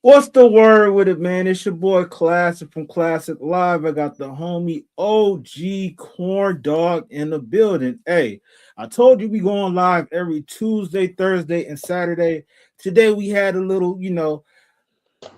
What's the word with it, man? It's your boy Classic from Classic Live. I got the homie OG Corn Dog in the building. Hey, I told you we going live every Tuesday, Thursday, and Saturday. Today we had a little,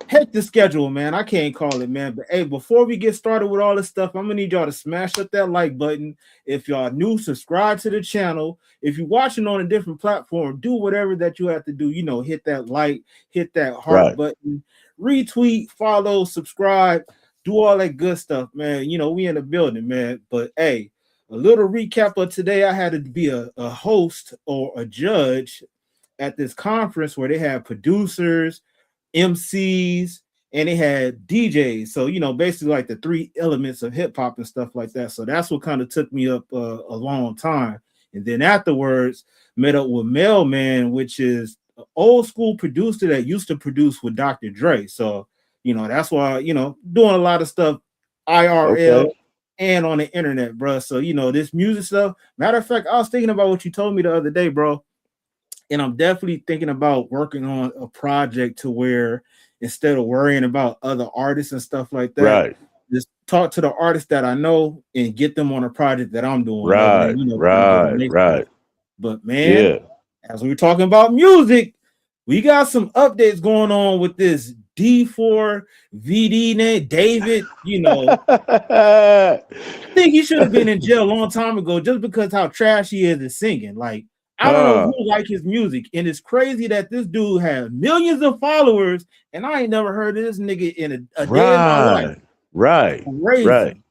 heck the schedule, man. I can't call it, man. But hey, before we get started with all this stuff, I'm gonna need y'all to smash up that like button. If y'all new, subscribe to the channel. If you're watching on a different platform, do whatever that you have to do. Hit that like, hit that heart Right. button, retweet, follow, subscribe, do all that good stuff, man. We in the building, man. But hey, a little recap of today. I had to be a host or a judge at this conference where they had producers, MCs, and they had DJs. So, basically like the three elements of hip hop and stuff like that. So that's what kind of took me up a long time. And then afterwards, met up with Mailman, which is an old school producer that used to produce with Dr. Dre. So, that's why, doing a lot of stuff IRL Okay. and on the internet, bro. So, this music stuff. Matter of fact, I was thinking about what you told me the other day, bro. And I'm definitely thinking about working on a project to where instead of worrying about other artists and stuff like that, Right. just talk to the artists that I know and get them on a project that I'm doing rather than, Right. kind of getting Right. their stuff. Right. But man, Yeah. as we were talking about music, we got some updates going on with this D4VD name, David. I think he should have been in jail a long time ago just because how trash he is at singing. Like, I don't know uh, who like his music, and it's crazy that this dude has millions of followers, and I ain't never heard of this nigga in a day in my life. right. Right. Right. Crazy,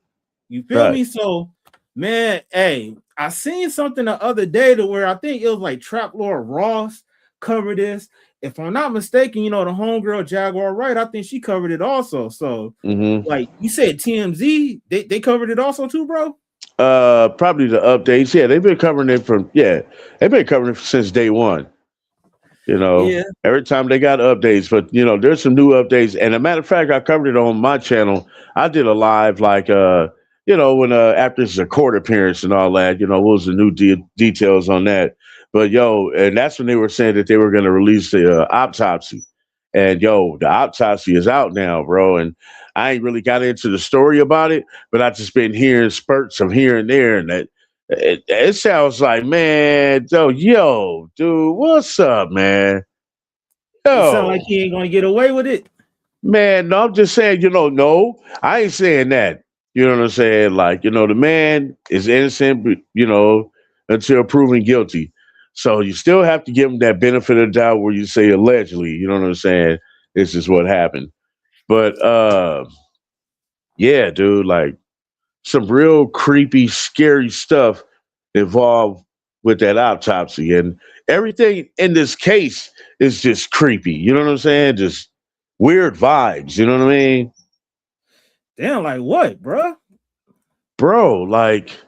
you feel Right. me? So, man, hey, I seen something the other day to where I think it was like Trap Lord Ross covered this. If I'm not mistaken, the homegirl Jaguar Wright, I think she covered it also. So, Mm-hmm. like you said, TMZ, they covered it also too, bro. Probably the updates. Yeah, they've been covering it since day one. Yeah. Every time they got updates, but there's some new updates. And a matter of fact, I covered it on my channel. I did a live like when after it's a court appearance and all that, what was the new details on that. But and that's when they were saying that they were gonna release the autopsy. And the autopsy is out now, bro. And I ain't really got into the story about it, but I just been hearing spurts of here and there, and that it sounds like, man, dude, what's up, man? It sounds like Yo, he ain't gonna get away with it. man, no, I'm just saying, no, I ain't saying that. You know what I'm saying? Like, the man is innocent, but, until proven guilty. So you still have to give him that benefit of the doubt where you say allegedly, you know what I'm saying? This is what happened. But yeah, dude, like some real creepy, scary stuff involved with that autopsy. And everything in this case is just creepy. You know what I'm saying? Just weird vibes. You know what I mean? Damn, like what, bro? Bro, like,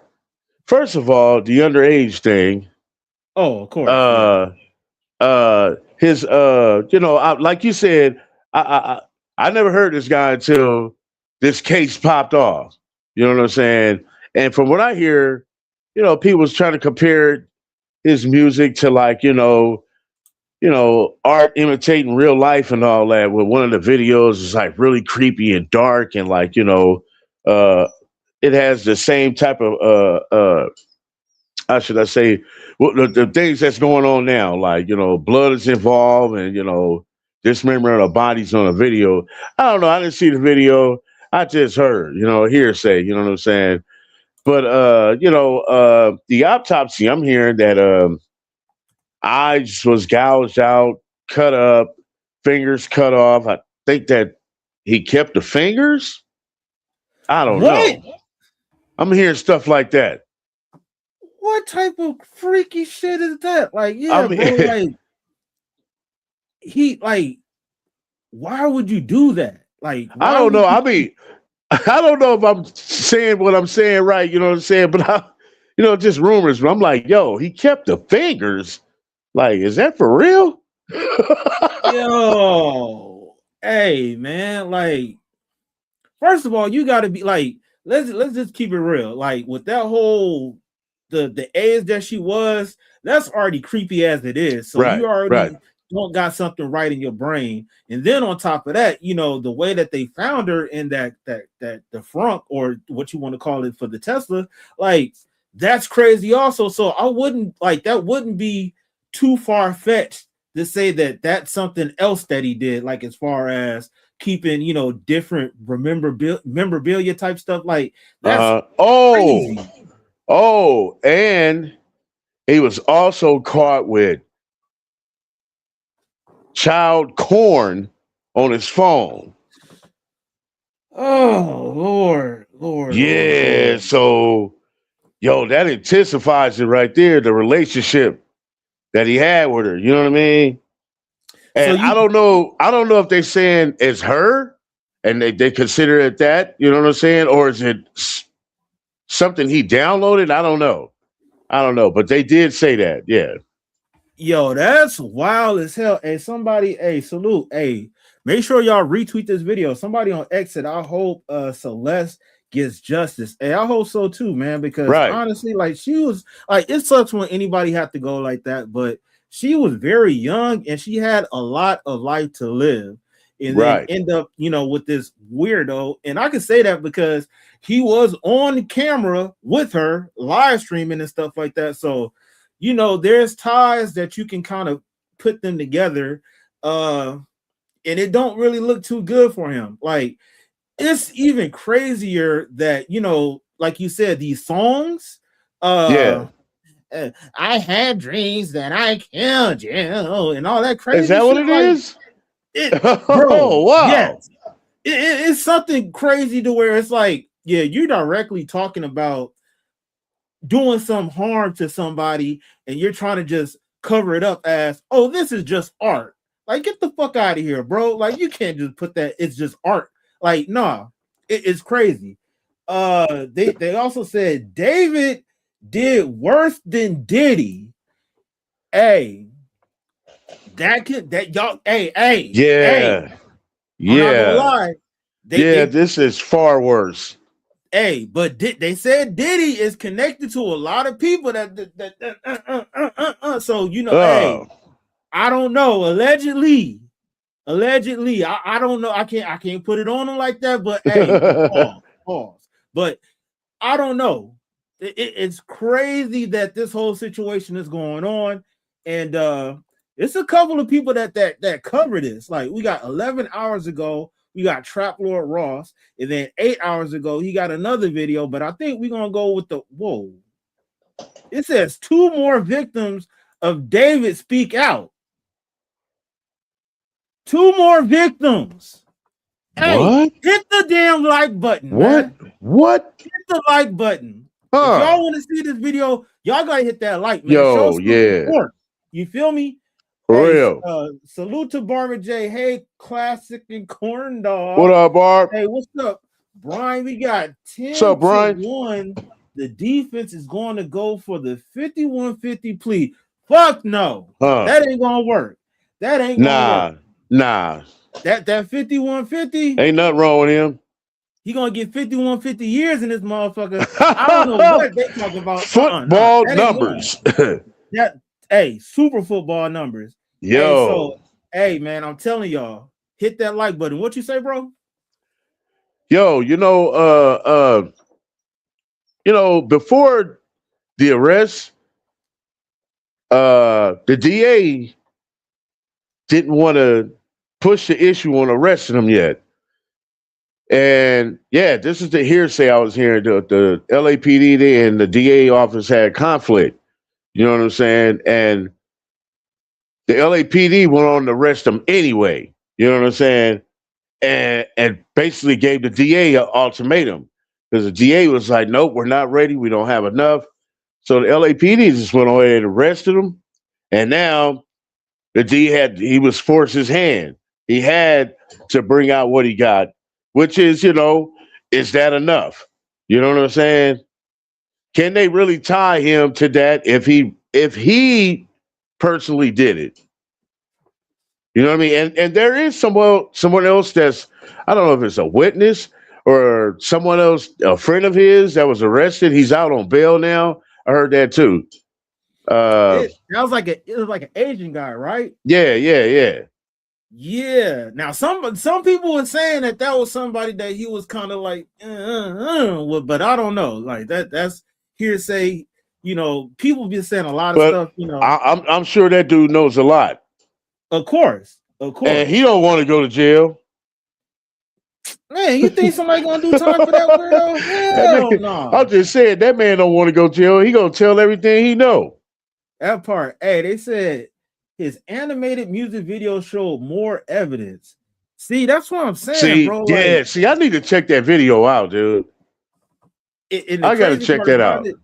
first of all, the underage thing, Oh, of course, yeah. uh, his, like you said, I, I, I I never heard this guy until this case popped off. You know what I'm saying? And from what I hear, people was trying to compare his music to like, art imitating real life and all that. Where one of the videos is like really creepy and dark and like, uh, it has the same type of how should I say, well, the things that's going on now, like blood is involved, and dismembering of bodies on a video. I don't know. I didn't see the video. I just heard, hearsay. You know what I'm saying? But the autopsy, I'm hearing that eyes was gouged out, cut up, fingers cut off. I think that he kept the fingers. I don't What? know. I'm hearing stuff like that. What type of freaky shit is that? Like, I yeah, bro, mean, like he like why would you do that? Like, I why don't would know. you I mean, I don't know if I'm saying what I'm saying right. You know what I'm saying? But just rumors. But I'm like, yo, he kept the fingers. Like, is that for real? yo, hey man, like first of all, you gotta be like, let's just keep it real. Like with that whole the age that she was, that's already creepy as it is. So you Right, right, already don't got something right in your brain. And then on top of that, you know, the way that they found her in that the front, or what you want to call it for the Tesla, like that's crazy also. So I wouldn't like, that wouldn't be too far fetched to say that that's something else that he did, like as far as keeping, you know, different memorabilia type stuff. Like that's crazy. And he was also caught with child porn on his phone. Oh Lord. So that intensifies it right there, the relationship that he had with her. You know what I mean? And So I don't know if they're saying it's her and they consider it that, you know what I'm saying? Or is it something he downloaded? I don't know. But they did say that. Yeah. Yo, that's wild as hell. Hey, somebody, hey, salute. Hey, make sure y'all retweet this video. Somebody on Exit, I hope Celeste gets justice. Hey, I hope so too, man, because honestly, like, she was like, it sucks when anybody have to go like that, but she was very young and she had a lot of life to live, and then end up, you know, with this weirdo. And I can say that because he was on camera with her live streaming and stuff like that. So, you know, there's ties that you can kind of put them together, and it don't really look too good for him. Like, it's even crazier that, you know, like you said, these songs, I had dreams that I killed you, and all that crazy. Is that shit. what it is? Bro, wow. Yes. It's something crazy to where it's like, yeah, you're directly talking about doing some harm to somebody, and you're trying to just cover it up as, oh, this is just art. Like, get the fuck out of here, bro. Like, you can't just put that it's just art. Like, nah, it's crazy. They also said David did worse than Diddy. Hey, y'all, hey, I'm not gonna lie. This is far worse. Hey, but they said Diddy is connected to a lot of people so, you know, hey, I don't know. Allegedly, I don't know. I can't put it on him like that. But hey, pause. But I don't know. It's crazy that this whole situation is going on, and it's a couple of people that cover this. Like, we got 11 hours ago. We got Trap Lord Ross, and then 8 hours ago, he got another video, but I think we're going to go with whoa. It says 2 more victims of David speak out. 2 more victims. Hey, hit the damn like button, man. What? Hit the like button. If y'all want to see this video, y'all got to hit that like, man. Show some support. You feel me? For real. Salute to Barbara J. Hey, Klasic and Corn Dog. What up, Barb? Hey, what's up, Brian? We got 10 what's up, Brian? 1. The defense is going to go for the 5150 plea. Fuck no. That ain't gonna work. That ain't gonna work. Nah. That 5150 ain't nothing wrong with him. He gonna get 5150 years in this motherfucker. I don't know what they talking about. Football numbers. Super football numbers. Yo. Hey, man, I'm telling y'all, hit that like button. What you say, bro? Yo, before the arrest, the DA didn't want to push the issue on arresting him yet. And this is the hearsay I was hearing. The LAPD and the DA office had conflict. You know what I'm saying? And the LAPD went on to arrest him anyway. You know what I'm saying? And basically gave the DA an ultimatum, because the DA was like, nope, we're not ready. We don't have enough. So the LAPD just went on and arrested him. And now the he was forced his hand. He had to bring out what he got, which is, is that enough? You know what I'm saying? Can they really tie him to that if he personally did it? You know what I mean? And there is someone else that's, I don't know if it's a witness or someone else, a friend of his that was arrested. He's out on bail now. I heard that too. That was like it was like an Asian guy, right? Yeah. Yeah. Now some people were saying that was somebody that he was kind of like, but I don't know. Like that's hearsay. You know, people be saying a lot of But stuff. You know, I'm sure that dude knows a lot, of course. and he don't want to go to jail. Man, you think somebody gonna do time for that weirdo? That Hell man, no. I'm just saying that man don't want to go to jail. He gonna tell everything he know. That part. Hey, they said his animated music video showed more evidence. See, that's what I'm saying, See, bro. yeah, Like, see, I need to check that video out, dude. and the I gotta crazy check part that about out. it,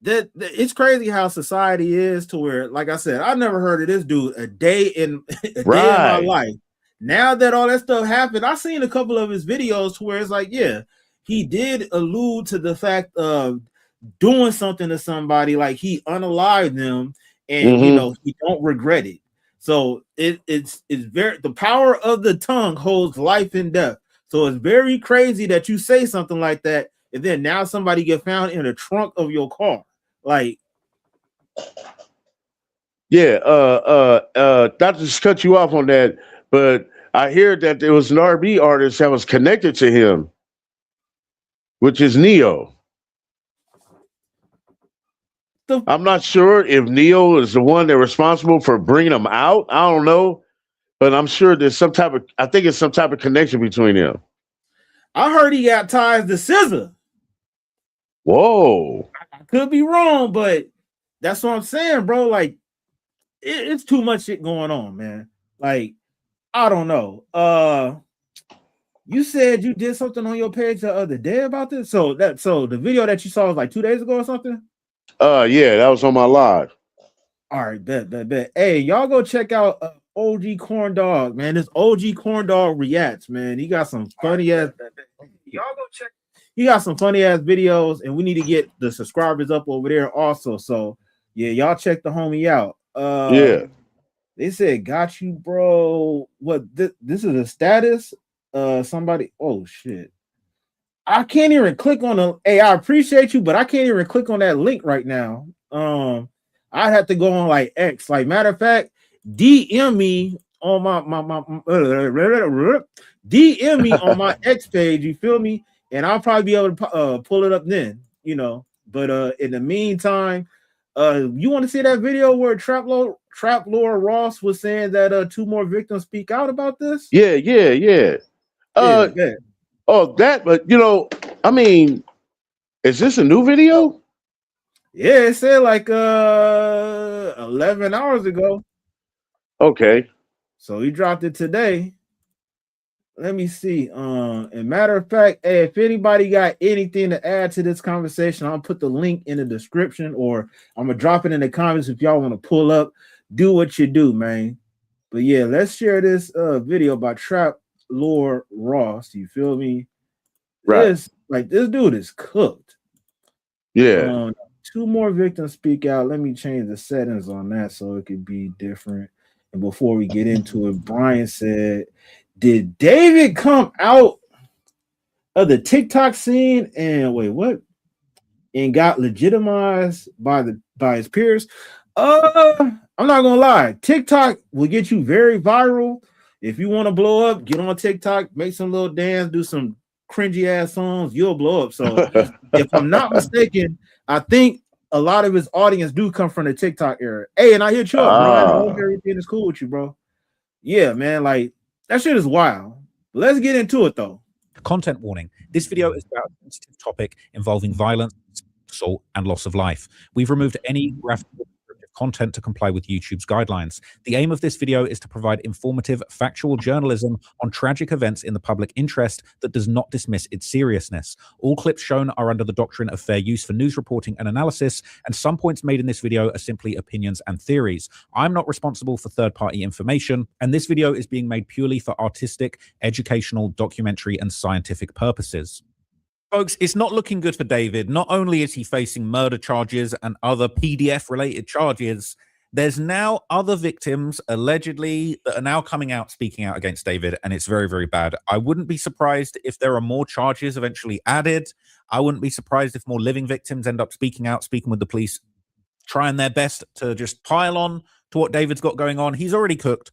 that it's crazy how society is to where, like I said, I never heard of this dude a day in my Right. life. Now that all that stuff happened, I seen a couple of his videos where it's like, yeah, he did allude to the fact of doing something to somebody, like he unalived them, and you know he don't regret it. So it's very, the power of the tongue holds life and death. So it's very crazy that you say something like that, and then now somebody get found in the trunk of your car. Like, Yeah, not to just cut you off on that, but I hear that there was an R&B artist that was connected to him, which is Neo. I'm not sure if Neo is the one that's responsible for bringing him out. I don't know, but I'm sure there's some type of, I think it's some type of connection between them. I heard he got ties to SZA. Whoa. I could be wrong, but that's what I'm saying, bro. Like, it's too much shit going on, man. Like, I don't know. You said you did something on your page the other day about this. So the video that you saw was like 2 days ago or something. Yeah, that was on my live. All right, bet. Hey, y'all go check out OG Corn Dog, man. This OG Corn Dog reacts, man. He got some funny ass. Y'all go check. He got some funny ass videos, and we need to get the subscribers up over there also. So yeah, y'all check the homie out. Yeah. They said, got you, bro. What this is a status? Somebody, oh shit. I can't even click on the, hey, I appreciate you, but I can't even click on that link right now. I'd have to go on like X. Like, matter of fact, DM me on my DM me on my X page, you feel me? And I'll probably be able to pull it up then, you know. But in the meantime, you want to see that video where Trap Lord Ross was saying that 2 more victims speak out about this? Yeah. Yeah, Oh, that, but I mean, is this a new video? yeah, it said like 11 hours ago. Okay. So he dropped it today. Let me see. And matter of fact, hey, if anybody got anything to add to this conversation, I'll put the link in the description, or I'm gonna drop it in the comments if y'all want to pull up. Do what you do, man. But yeah, let's share this video by Trap Lord Ross. You feel me? Right. This dude is cooked. Yeah. 2 more victims speak out. Let me change the settings on that so it could be different. And before we get into it, Brian said, did David come out of the TikTok scene and wait, what? And got legitimized by his peers? I'm not gonna lie. TikTok will get you very viral. If you want to blow up, get on TikTok, make some little dance, do some cringy ass songs, you'll blow up. So if I'm not mistaken, I think a lot of his audience do come from the TikTok era. Hey, and I hit you up, Brian. I hope everything is cool with you, bro. Yeah, man, like that shit is wild. Let's get into it though. Content warning. This video is about a sensitive topic involving violence, assault, and loss of life. We've removed any graphic content to comply with YouTube's guidelines. The aim of this video is to provide informative, factual journalism on tragic events in the public interest that does not dismiss its seriousness. All clips shown are under the doctrine of fair use for news reporting and analysis, and some points made in this video are simply opinions and theories. I'm not responsible for third-party information, and this video is being made purely for artistic, educational, documentary, and scientific purposes. Folks, it's not looking good for David. Not only is he facing murder charges and other PDF-related charges, there's now other victims, allegedly, that are now coming out, speaking out against David, and it's very, very bad. I wouldn't be surprised if there are more charges eventually added. I wouldn't be surprised if more living victims end up speaking out, speaking with the police. trying their best to just pile on to what David's got going on. He's already cooked,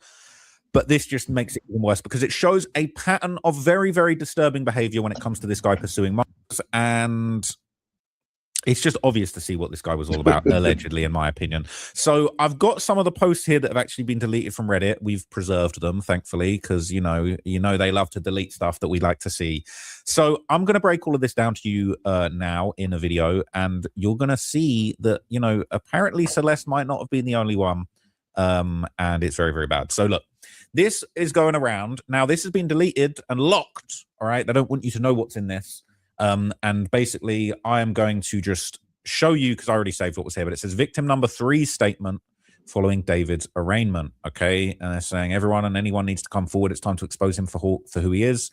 but this just makes it even worse because it shows a pattern of very, very disturbing behavior when it comes to this guy pursuing Mars, and it's just obvious to see what this guy was all about, allegedly, in my opinion. So I've got some of the posts here that have actually been deleted from Reddit. We've preserved them, thankfully, because, you know, they love to delete stuff that we like to see. So I'm going to break all of this down to you now in a video, and you're going to see that, you know, apparently Celeste might not have been the only one, and it's very, very bad. So look, this is going around. Now, this has been deleted and locked, all right? They don't want you to know what's in this. And basically, I am going to just show you, because I already saved what was here, but it says victim number 3 statement following David's arraignment. Okay. And they're saying everyone and anyone needs to come forward. It's time to expose him for who he is.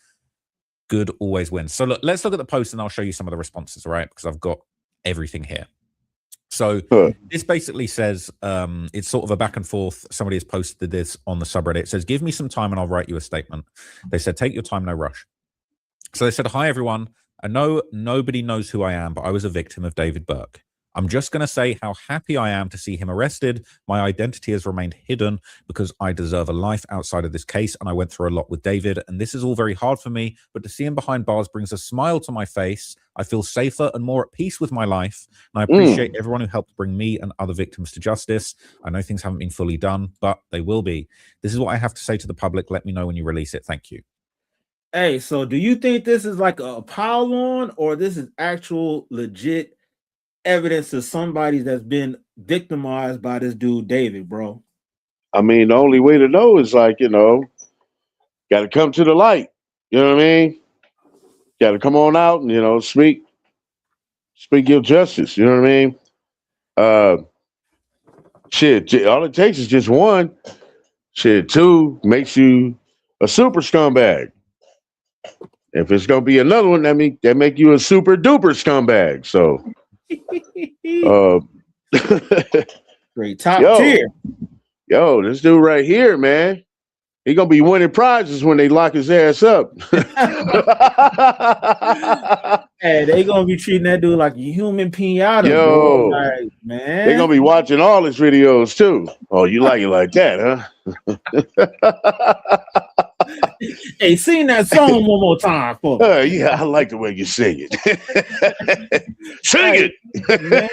Good always wins. So look, let's look at the post and I'll show you some of the responses, all right? Because I've got everything here. So this basically says, it's sort of a back and forth. Somebody has posted this on the subreddit. It says, give me some time and I'll write you a statement. They said, take your time, no rush. So they said, hi, everyone. I know nobody knows who I am, but I was a victim of David Burke. I'm just going to say how happy I am to see him arrested. My identity has remained hidden because I deserve a life outside of this case, and I went through a lot with David, and this is all very hard for me, but to see him behind bars brings a smile to my face. I feel safer and more at peace with my life, and I appreciate everyone who helped bring me and other victims to justice. I know things haven't been fully done, but they will be. This is what I have to say to the public. Let me know when you release it. Thank you. Hey, so do you think this is like a pile on, or this is actual legit evidence of somebody that's been victimized by this dude David, bro? I mean, the only way to know is like, you know, got to come to the light. You know what I mean? Got to come on out and, you know, speak your justice. You know what I mean? Shit, all it takes is just one. Shit, 2 makes you a super scumbag. If it's gonna be another one, that make you a super duper scumbag. So, great top tier. Yo, this dude right here, man, he gonna be winning prizes when they lock his ass up. Hey, they gonna be treating that dude like a human pinata. Yo, like, man, they gonna be watching all his videos too. Oh, you like it like that, huh? Hey, sing that song one more time for me. Yeah, I like the way you sing it. Sing it, man.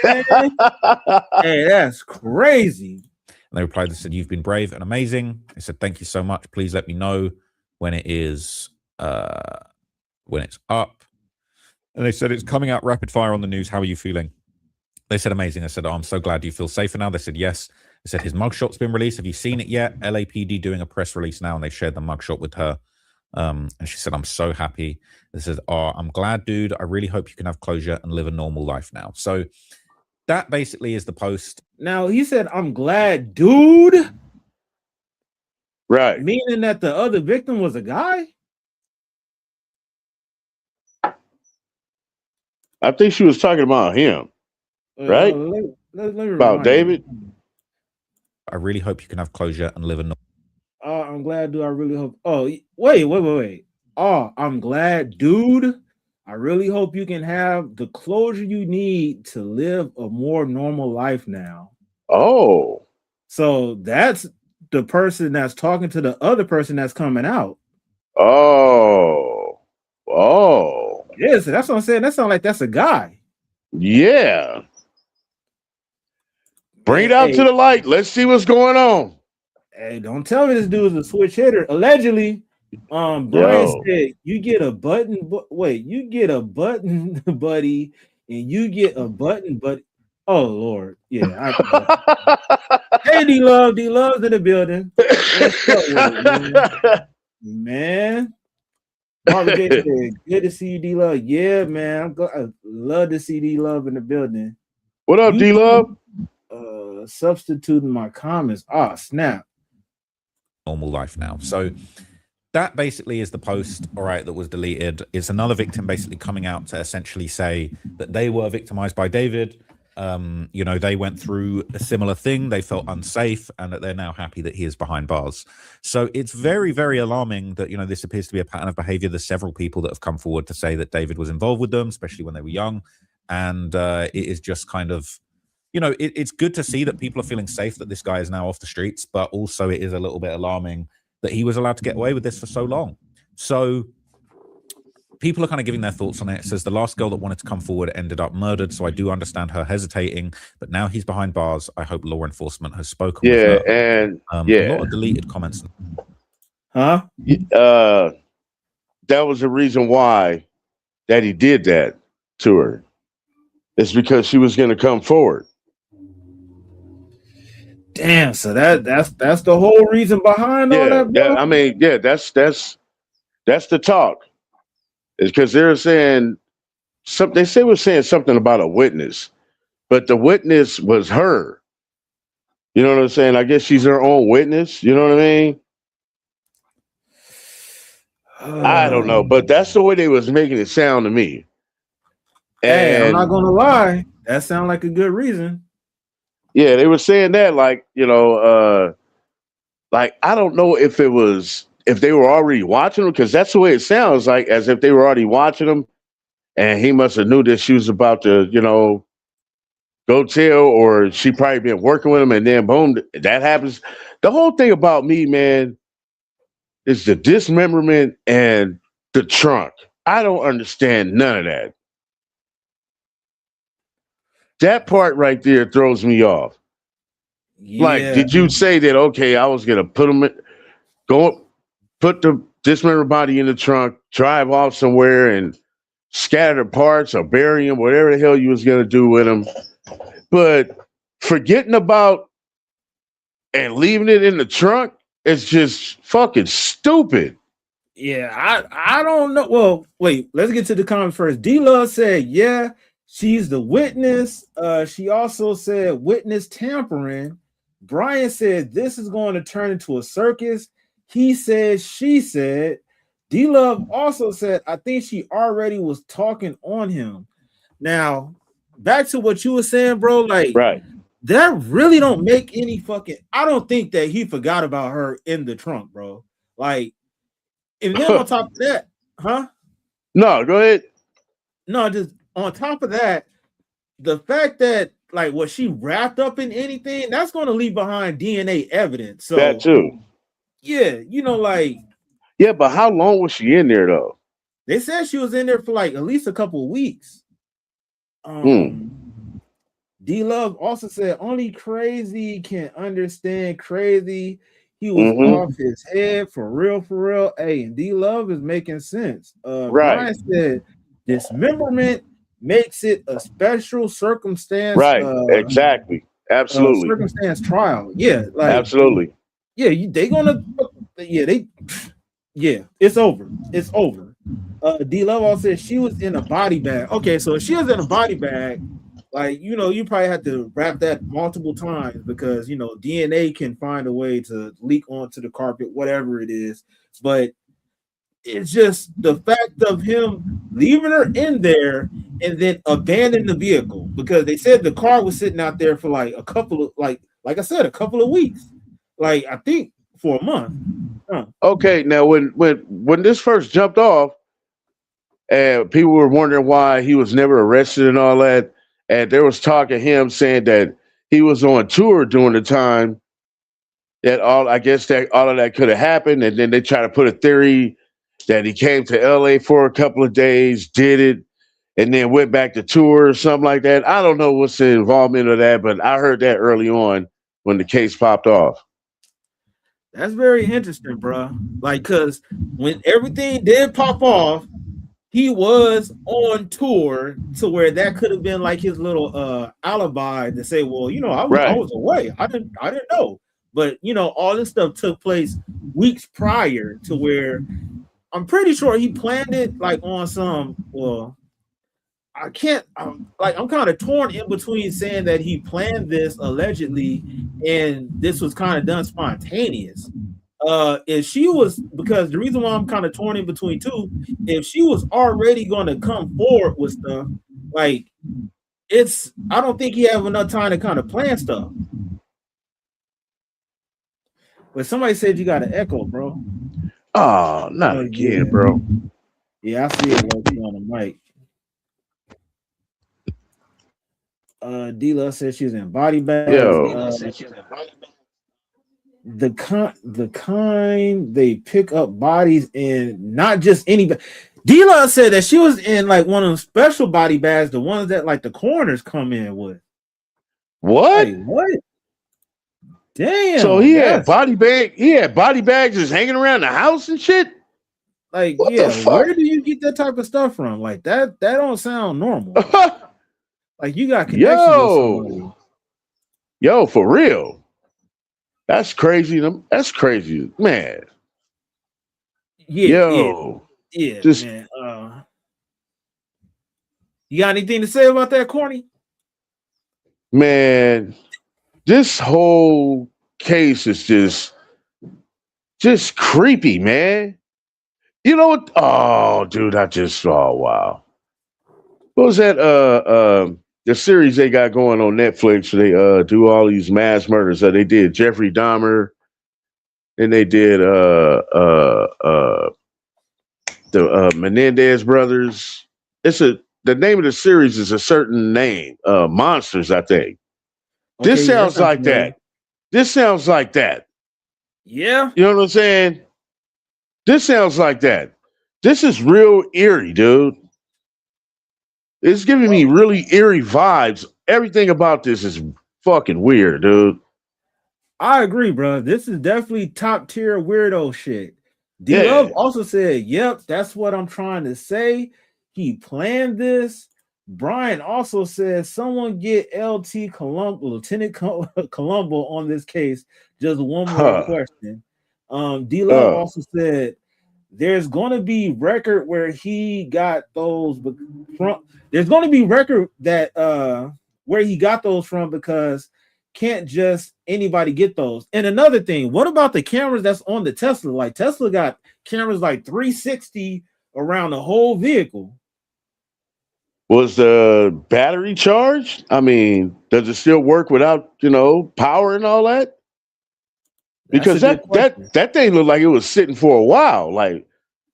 Hey, that's crazy. And they replied, they said, you've been brave and amazing. They said, thank you so much. Please let me know when it is, when it's up. And they said, it's coming out rapid fire on the news. How are you feeling? They said, amazing. I said, oh, I'm so glad you feel safer now. They said, yes. They said, his mugshot's been released. Have you seen it yet? LAPD doing a press release now, and they shared the mugshot with her. And she said, I'm so happy. They said, oh, I'm glad, dude. I really hope you can have closure and live a normal life now. So that basically is the post. Now, he said, I'm glad, dude. Right. Meaning that the other victim was a guy? I think she was talking about him. Right? Let me about David. I really hope you can have closure and live a normal. I'm glad, dude. I really hope. Oh, wait. Oh, I'm glad, dude. I really hope you can have the closure you need to live a more normal life now. Oh. So that's the person that's talking to the other person that's coming out. Oh. Yes, that's what I'm saying. That sounds like that's a guy. Yeah. Bring it out to the light. Let's see what's going on. Hey, don't tell me this dude is a switch hitter. Allegedly, Brian said you get a button. You get a button buddy, and you get a button buddy. Oh Lord, yeah. Hey, D-Love's in the building. What's up, man? Marvin J said, good to see you, D-Love. Yeah, man. I love to see D-Love in the building. What up, D-Love? Substituting my comments. Ah, snap. Normal life now. So that basically is the post, all right, that was deleted. It's another victim basically coming out to essentially say that they were victimized by David. You know, they went through a similar thing. They felt unsafe, and that they're now happy that he is behind bars. So it's very, very alarming that, you know, this appears to be a pattern of behavior. There's several people that have come forward to say that David was involved with them, especially when they were young. And it is just kind of you know, it's good to see that people are feeling safe that this guy is now off the streets, but also it is a little bit alarming that he was allowed to get away with this for so long. So people are kind of giving their thoughts on it. It says the last girl that wanted to come forward ended up murdered, so I do understand her hesitating, but now he's behind bars. I hope law enforcement has spoken with her. And a lot of deleted comments. Huh? That was the reason why that he did that to her. It's because she was going to come forward. Damn, so that's the whole reason behind all that, bro? I mean, that's the talk. It's because they're saying something. They say we're saying something about a witness, but the witness was her. You know what I'm saying? I guess she's her own witness. You know what I mean? I don't know, but that's the way they was making it sound to me. Hey, I'm not gonna lie, that sounds like a good reason. Yeah, they were saying that, like, you know, like I don't know if they were already watching them, because that's the way it sounds, like as if they were already watching them, and he must have knew that she was about to, you know, go tell, or she probably been working with him, and then boom, that happens. The whole thing about me, man, is the dismemberment and the trunk. I don't understand none of that. That part right there throws me off. Yeah. Like, did you say that, okay, I was going to put the dismembered body in the trunk, drive off somewhere and scatter the parts or bury him, whatever the hell you was going to do with him. But forgetting about and leaving it in the trunk is just fucking stupid. Yeah, I don't know. Well, wait, let's get to the comment first. D-Love said, yeah, she's the witness. She also said witness tampering. Brian said this is going to turn into a circus. He said, she said. D-Love also said, I think she already was talking on him. Now, back to what you were saying, bro, like, right, that really don't make any fucking, I don't think that he forgot about her in the trunk, bro. Like, and then on top of that, No, go ahead. No, just on top of that, the fact that, like, was she wrapped up in anything, that's going to leave behind DNA evidence. So that too. Yeah, you know, like. Yeah, but how long was she in there, though? They said she was in there for, like, at least a couple of weeks. D-Love also said, only crazy can understand crazy. He was off his head, for real. Hey, and D-Love is making sense. Right. Brian said, dismemberment makes it a special circumstance. Right, exactly. Absolutely. Circumstance trial. Yeah, like. Absolutely. Yeah, it's over. It's over. D-Love also said she was in a body bag. Okay, so if she was in a body bag, like, you know, you probably have to wrap that multiple times because, you know, DNA can find a way to leak onto the carpet, whatever it is. But it's just the fact of him leaving her in there and then abandoning the vehicle, because they said the car was sitting out there for like a couple of, like I said, a couple of weeks. Like, I think for a month. Okay, now when this first jumped off, and people were wondering why he was never arrested and all that, and there was talk of him saying that he was on tour during the time that all of that could have happened, and then they try to put a theory that he came to LA for a couple of days, did it, and then went back to tour or something like that. I don't know what's the involvement of that, but I heard that early on when the case popped off. That's very interesting, bro. Like, because when everything did pop off, he was on tour to where that could have been like his little alibi to say, well, you know, I was away. I didn't know. But, you know, all this stuff took place weeks prior to where I'm pretty sure he planned it like on some, well, I'm kind of torn in between saying that he planned this allegedly and this was kind of done spontaneous. If she was, because the reason why I'm kind of torn in between two, if she was already going to come forward with stuff, like, I don't think he have enough time to kind of plan stuff. But somebody said you got an echo, bro. Oh, not again, bro. Yeah, I see it on the mic. D-Love said she was in body bags. Yo. The kind they pick up bodies in, not just any. D-Love said that she was in like one of them special body bags, the ones that like the coroners come in with. What? Like, what? Damn. So he had body bags just hanging around the house and shit. Like, what yeah, the fuck? where do you get that type of stuff from? Like that don't sound normal. Like you got connections with somebody. Yo, for real. That's crazy. That's crazy, man. Yeah, just, man. You got anything to say about that, Corny? Man, this whole case is just creepy, man. You know what? Oh, dude, wow. What was that? The series they got going on Netflix, they do all these mass murders. They did Jeffrey Dahmer, and they did the Menendez brothers. The name of the series is a certain name, Monsters, I think. Okay, this sounds like that. This sounds like that. Yeah. You know what I'm saying? This sounds like that. This is real eerie, dude. It's giving me really eerie vibes. Everything about this is fucking weird, dude. I agree, bro. This is definitely top tier weirdo shit. D-Love also said, yep, that's what I'm trying to say. He planned this. Brian also says, someone get LT Colombo, Lieutenant Colombo on this case. Just one more question. D-Love also said, there's going to be record where he got those from. There's going to be record that where he got those from, because can't just anybody get those. And another thing, what about the cameras that's on the Tesla? Like Tesla got cameras like 360 around the whole vehicle. Was the battery charged? I mean, does it still work without, power and all that? Because that thing looked like it was sitting for a while. Like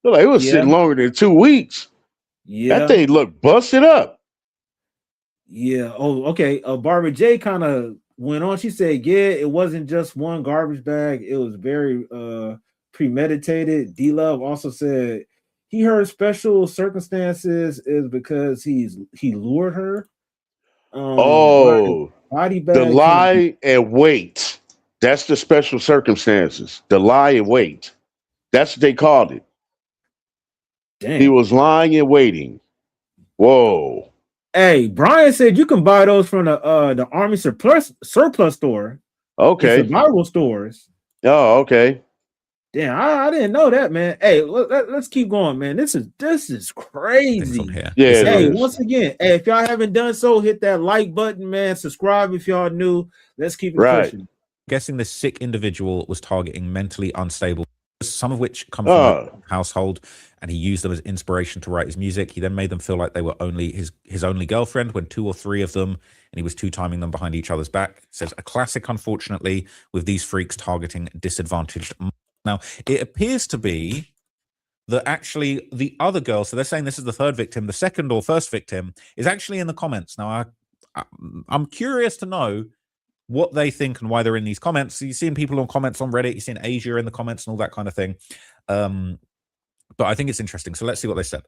it was sitting longer than 2 weeks. Yeah. That thing looked busted up. Yeah. Oh, okay. Barbara J kind of went on. She said, yeah, it wasn't just one garbage bag. It was very premeditated. D-Love also said he heard special circumstances is because he lured her. Body bag. The lie and wait. That's the special circumstances. The lie and wait. That's what they called it. Dang. He was lying and waiting. Whoa. Hey, Brian said you can buy those from the Army surplus store. Okay. Survival stores. Oh, okay. Damn, I didn't know that, man. Hey, let's keep going, man. This is crazy. Yeah. Hey, once again, hey, if y'all haven't done so, hit that like button, man. Subscribe if y'all new. Let's keep it pushing. Guessing this sick individual was targeting mentally unstable, some of which come from a household, and he used them as inspiration to write his music. He then made them feel like they were only his only girlfriend when 2 or 3 of them, and he was 2-timing them behind each other's back. It says a classic, unfortunately, with these freaks targeting disadvantaged. Now, it appears to be that actually the other girl, so they're saying this is the 3rd victim, the 2nd or 1st victim is actually in the comments. Now, I'm curious to know what they think and why they're in these comments. So you're seeing people on comments on Reddit, you're seeing Asia in the comments and all that kind of thing. But I think it's interesting. So let's see what they said.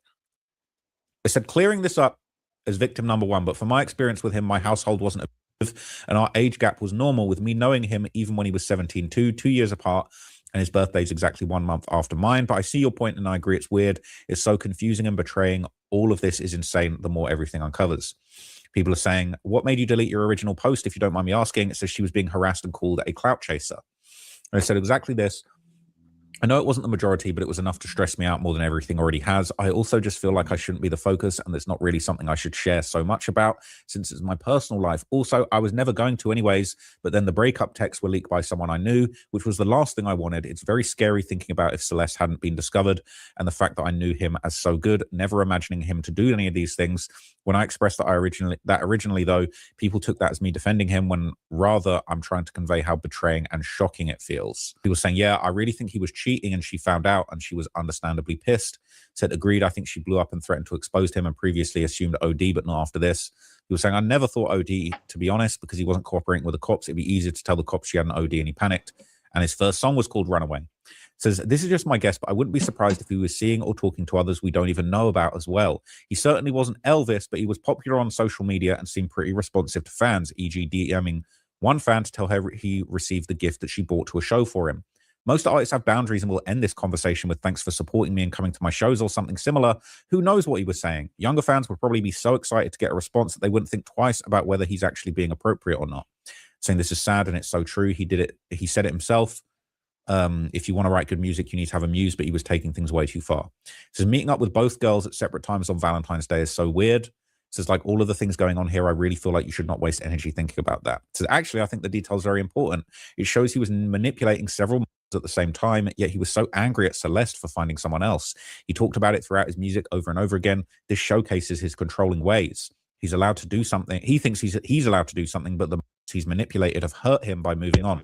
They said, clearing this up as victim number 1, but from my experience with him, my household wasn't abusive, and our age gap was normal, with me knowing him even when he was 17, 2 years apart, and his birthday is exactly 1 month after mine. But I see your point, and I agree it's weird. It's so confusing and betraying. All of this is insane the more everything uncovers. People are saying, what made you delete your original post, if you don't mind me asking? It says she was being harassed and called a clout chaser. And I said exactly this. I know it wasn't the majority, but it was enough to stress me out more than everything already has. I also just feel like I shouldn't be the focus, and it's not really something I should share so much about, since it's my personal life. Also, I was never going to anyways, but then the breakup texts were leaked by someone I knew, which was the last thing I wanted. It's very scary thinking about if Celeste hadn't been discovered, and the fact that I knew him as so good, never imagining him to do any of these things. When I expressed that originally, though, people took that as me defending him, when rather I'm trying to convey how betraying and shocking it feels. People saying, yeah, I really think he was cheating, and she found out, and she was understandably pissed. Said, agreed, I think she blew up and threatened to expose him, and previously assumed OD, but not after this. He was saying, I never thought OD, to be honest, because he wasn't cooperating with the cops. It'd be easier to tell the cops she had an OD and he panicked. And his first song was called Runaway. Says, this is just my guess, but I wouldn't be surprised if he was seeing or talking to others we don't even know about as well. He certainly wasn't Elvis, but he was popular on social media and seemed pretty responsive to fans, e.g. DMing one fan to tell her he received the gift that she bought to a show for him. Most artists have boundaries and will end this conversation with thanks for supporting me and coming to my shows or something similar. Who knows what he was saying? Younger fans would probably be so excited to get a response that they wouldn't think twice about whether he's actually being appropriate or not. Saying this is sad and it's so true. He did it. He said it himself. If you want to write good music, you need to have a muse, but he was taking things way too far. Says meeting up with both girls at separate times on Valentine's Day is so weird. Says like all of the things going on here, I really feel like you should not waste energy thinking about that. Says actually, I think the detail is very important. It shows he was manipulating several at the same time, yet he was so angry at Celeste for finding someone else. He talked about it throughout his music over and over again. This showcases his controlling ways. He's allowed to do something. He thinks he's allowed to do something, but the he's manipulated have hurt him by moving on.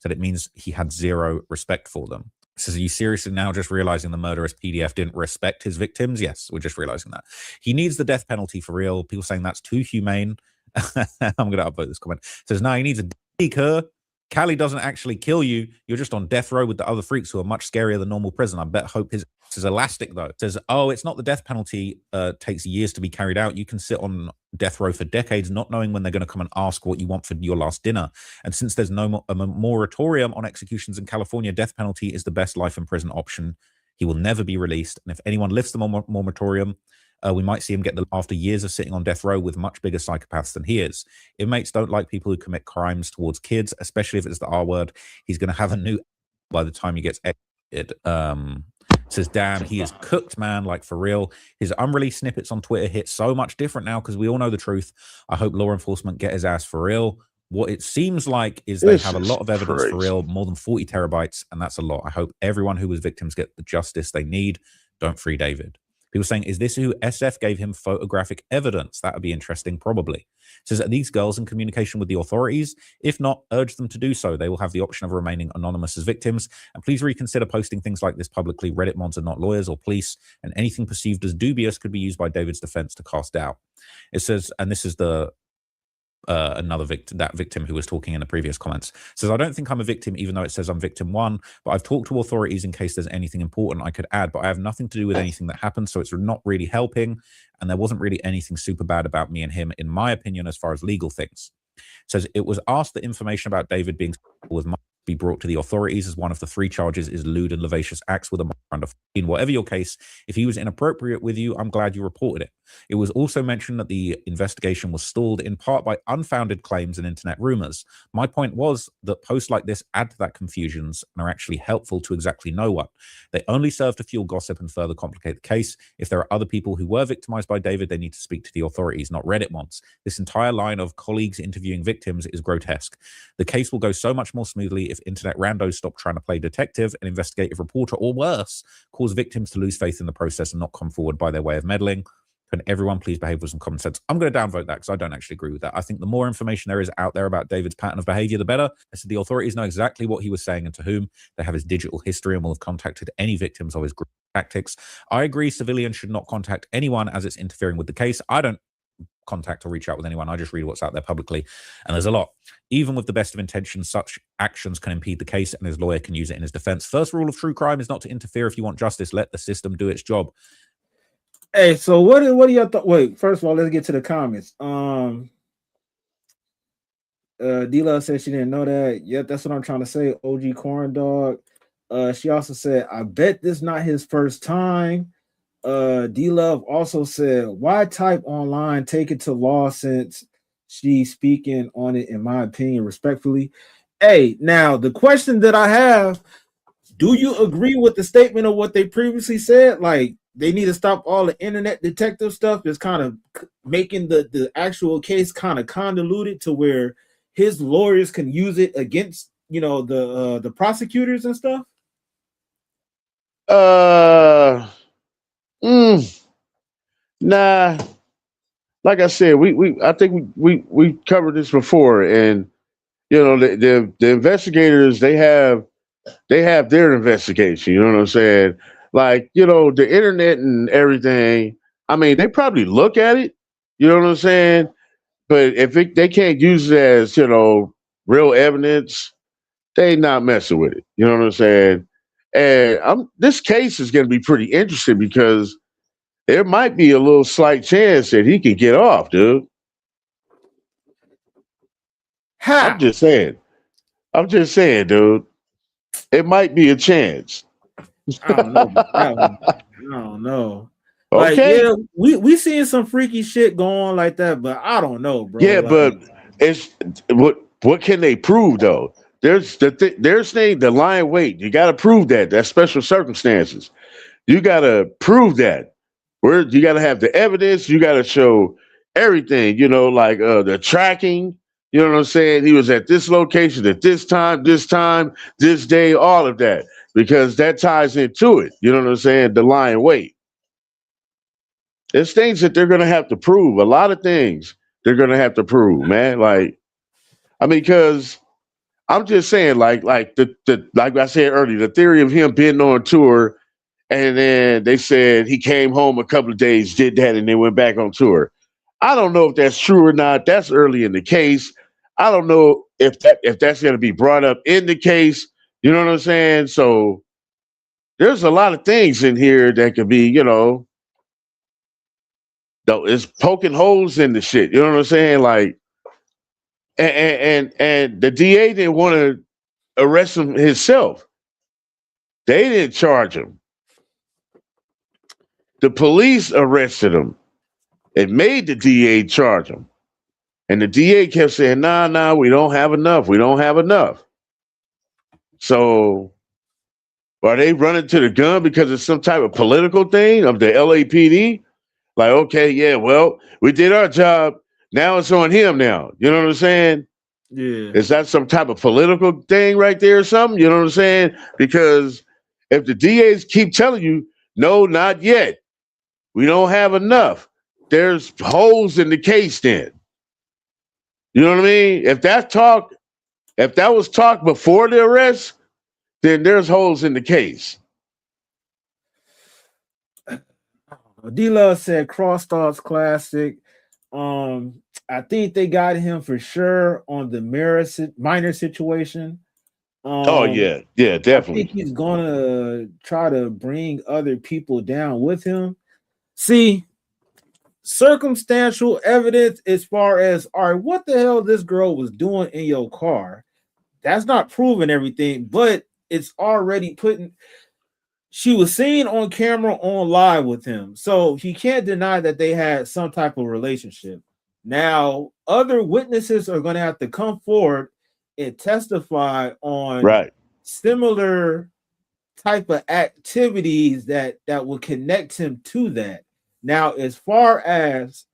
So it means he had zero respect for them. Says, are you seriously now just realizing the murderous PDF didn't respect his victims? Yes, we're just realizing that. He needs the death penalty for real. People saying that's too humane. I'm going to upvote this comment. Says, no, he needs a deker. Cali doesn't actually kill you. You're just on death row with the other freaks who are much scarier than normal prison. I bet hope his is elastic, though. It says, oh, it's not the death penalty takes years to be carried out. You can sit on death row for decades not knowing when they're going to come and ask what you want for your last dinner. And since there's no a moratorium on executions in California, death penalty is the best life in prison option. He will never be released. And if anyone lifts the moratorium, we might see him get after years of sitting on death row with much bigger psychopaths than he is. Inmates don't like people who commit crimes towards kids, especially if it's the R word. He's going to have a new by the time he gets executed. Says, damn, he is cooked, man, like for real. His unreleased snippets on Twitter hit so much different now because we all know the truth. I hope law enforcement get his ass for real. What it seems like is they have a lot of evidence for real, more than 40 terabytes, and that's a lot. I hope everyone who was victims get the justice they need. Don't free David. People saying, is this who SF gave him photographic evidence? That would be interesting, probably. Says, are these girls in communication with the authorities? If not, urge them to do so. They will have the option of remaining anonymous as victims. And please reconsider posting things like this publicly. Reddit mods are not lawyers or police, and anything perceived as dubious could be used by David's defense to cast doubt. It says, and this is the another victim, that victim who was talking in the previous comments, says, I don't think I'm a victim, even though it says I'm victim one, but I've talked to authorities in case there's anything important I could add, but I have nothing to do with anything that happened, so it's not really helping, and there wasn't really anything super bad about me and him, in my opinion, as far as legal things. Says, it was asked that information about David being with be brought to the authorities as one of the 3 charges is lewd and lascivious acts with a minor under 14. Whatever your case, if he was inappropriate with you, I'm glad you reported it. It was also mentioned that the investigation was stalled in part by unfounded claims and internet rumors. My point was that posts like this add to that confusions and are actually helpful to exactly no one. They only serve to fuel gossip and further complicate the case. If there are other people who were victimized by David, they need to speak to the authorities, not Reddit mods. This entire line of colleagues interviewing victims is grotesque. The case will go so much more smoothly if internet randos stop trying to play detective and investigative reporter, or worse, cause victims to lose faith in the process and not come forward by their way of meddling. Can everyone please behave with some common sense? I'm going to downvote that because I don't actually agree with that. I think the more information there is out there about David's pattern of behavior, the better. I said the authorities know exactly what he was saying and to whom. They have his digital history and will have contacted any victims of his tactics. I agree civilians should not contact anyone as it's interfering with the case. I don't contact or reach out with anyone. I just read what's out there publicly, and there's a lot. Even with the best of intentions, such actions can impede the case, and his lawyer can use it in his defense. First rule of true crime is not to interfere if you want justice. Let the system do its job. Hey, so what do y'all thought? Wait, first of all, let's get to the comments. D-Love said she didn't know that. Yep, that's what I'm trying to say. OG Corn Dog. She also said, I bet this not his first time. D-Love also said, why type online, take it to law since she's speaking on it, in my opinion, respectfully. Hey, now the question that I have, do you agree with the statement of what they previously said? Like, they need to stop all the internet detective stuff. It's kind of making the actual case kind of convoluted to where his lawyers can use it against, you know, the prosecutors and stuff. Nah. Like I said, I think we covered this before, and you know the investigators they have their investigation. You know what I'm saying? Like, you know, the internet and everything. I mean, they probably look at it. You know what I'm saying? But if they can't use it as, real evidence, they not messing with it. You know what I'm saying? And this case is going to be pretty interesting because there might be a little slight chance that he can get off, dude. How? I'm just saying, dude. It might be a chance. I don't know about that one. I don't know. Like, Okay. yeah, we seeing some freaky shit going on like that, but I don't know, bro. Yeah, like, but it's what can they prove though? There's the lying weight. You got to prove that. That's special circumstances. You got to prove that. Where you got to have the evidence. You got to show everything. Like the tracking. You know what I'm saying? He was at this location at this time, this day, all of that, because that ties into it. You know what I'm saying? The lying weight. There's things that they're going to have to prove. A lot of things they're going to have to prove, man. Like, I mean, because I'm just saying, like like I said earlier, the theory of him being on tour, and then they said he came home a couple of days, did that, and then went back on tour. I don't know if that's true or not. That's early in the case. I don't know if that's going to be brought up in the case. You know what I'm saying? So there's a lot of things in here that could be, though it's poking holes in the shit. You know what I'm saying? Like, and the DA didn't want to arrest him himself. They didn't charge him. The police arrested him and made the DA charge him. And the DA kept saying, nah, we don't have enough. We don't have enough. So are they running to the gun because it's some type of political thing of the LAPD? Like, okay, yeah, well, we did our job. Now it's on him now. You know what I'm saying? Yeah. Is that some type of political thing right there or something? You know what I'm saying? Because if the DAs keep telling you, no, not yet, we don't have enough, there's holes in the case then. You know what I mean? If that was talk before the arrest, then there's holes in the case. D-Love said Cross Thoughts Classic. I think they got him for sure on the minor situation. Oh yeah, definitely. I think he's gonna try to bring other people down with him. See, circumstantial evidence as far as, all right, what the hell this girl was doing in your car, that's not proving everything, but it's already she was seen on camera on live with him, so he can't deny that they had some type of relationship. Now other witnesses are going to have to come forward and testify on similar type of activities that will connect him to that. Now, as far as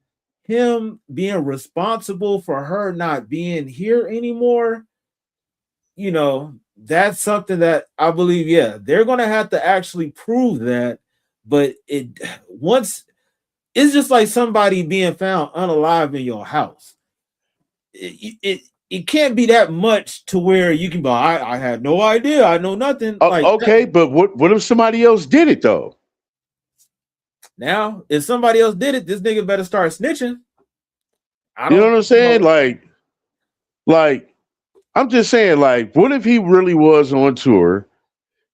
him being responsible for her not being here anymore, that's something that I believe, yeah, they're going to have to actually prove that. But it's just like somebody being found unalive in your house. It can't be that much to where you can go, I had no idea, I know nothing. Okay, but what if somebody else did it though? Now, if somebody else did it, this nigga better start snitching. You know what I'm saying? Like, I'm just saying, like, what if he really was on tour?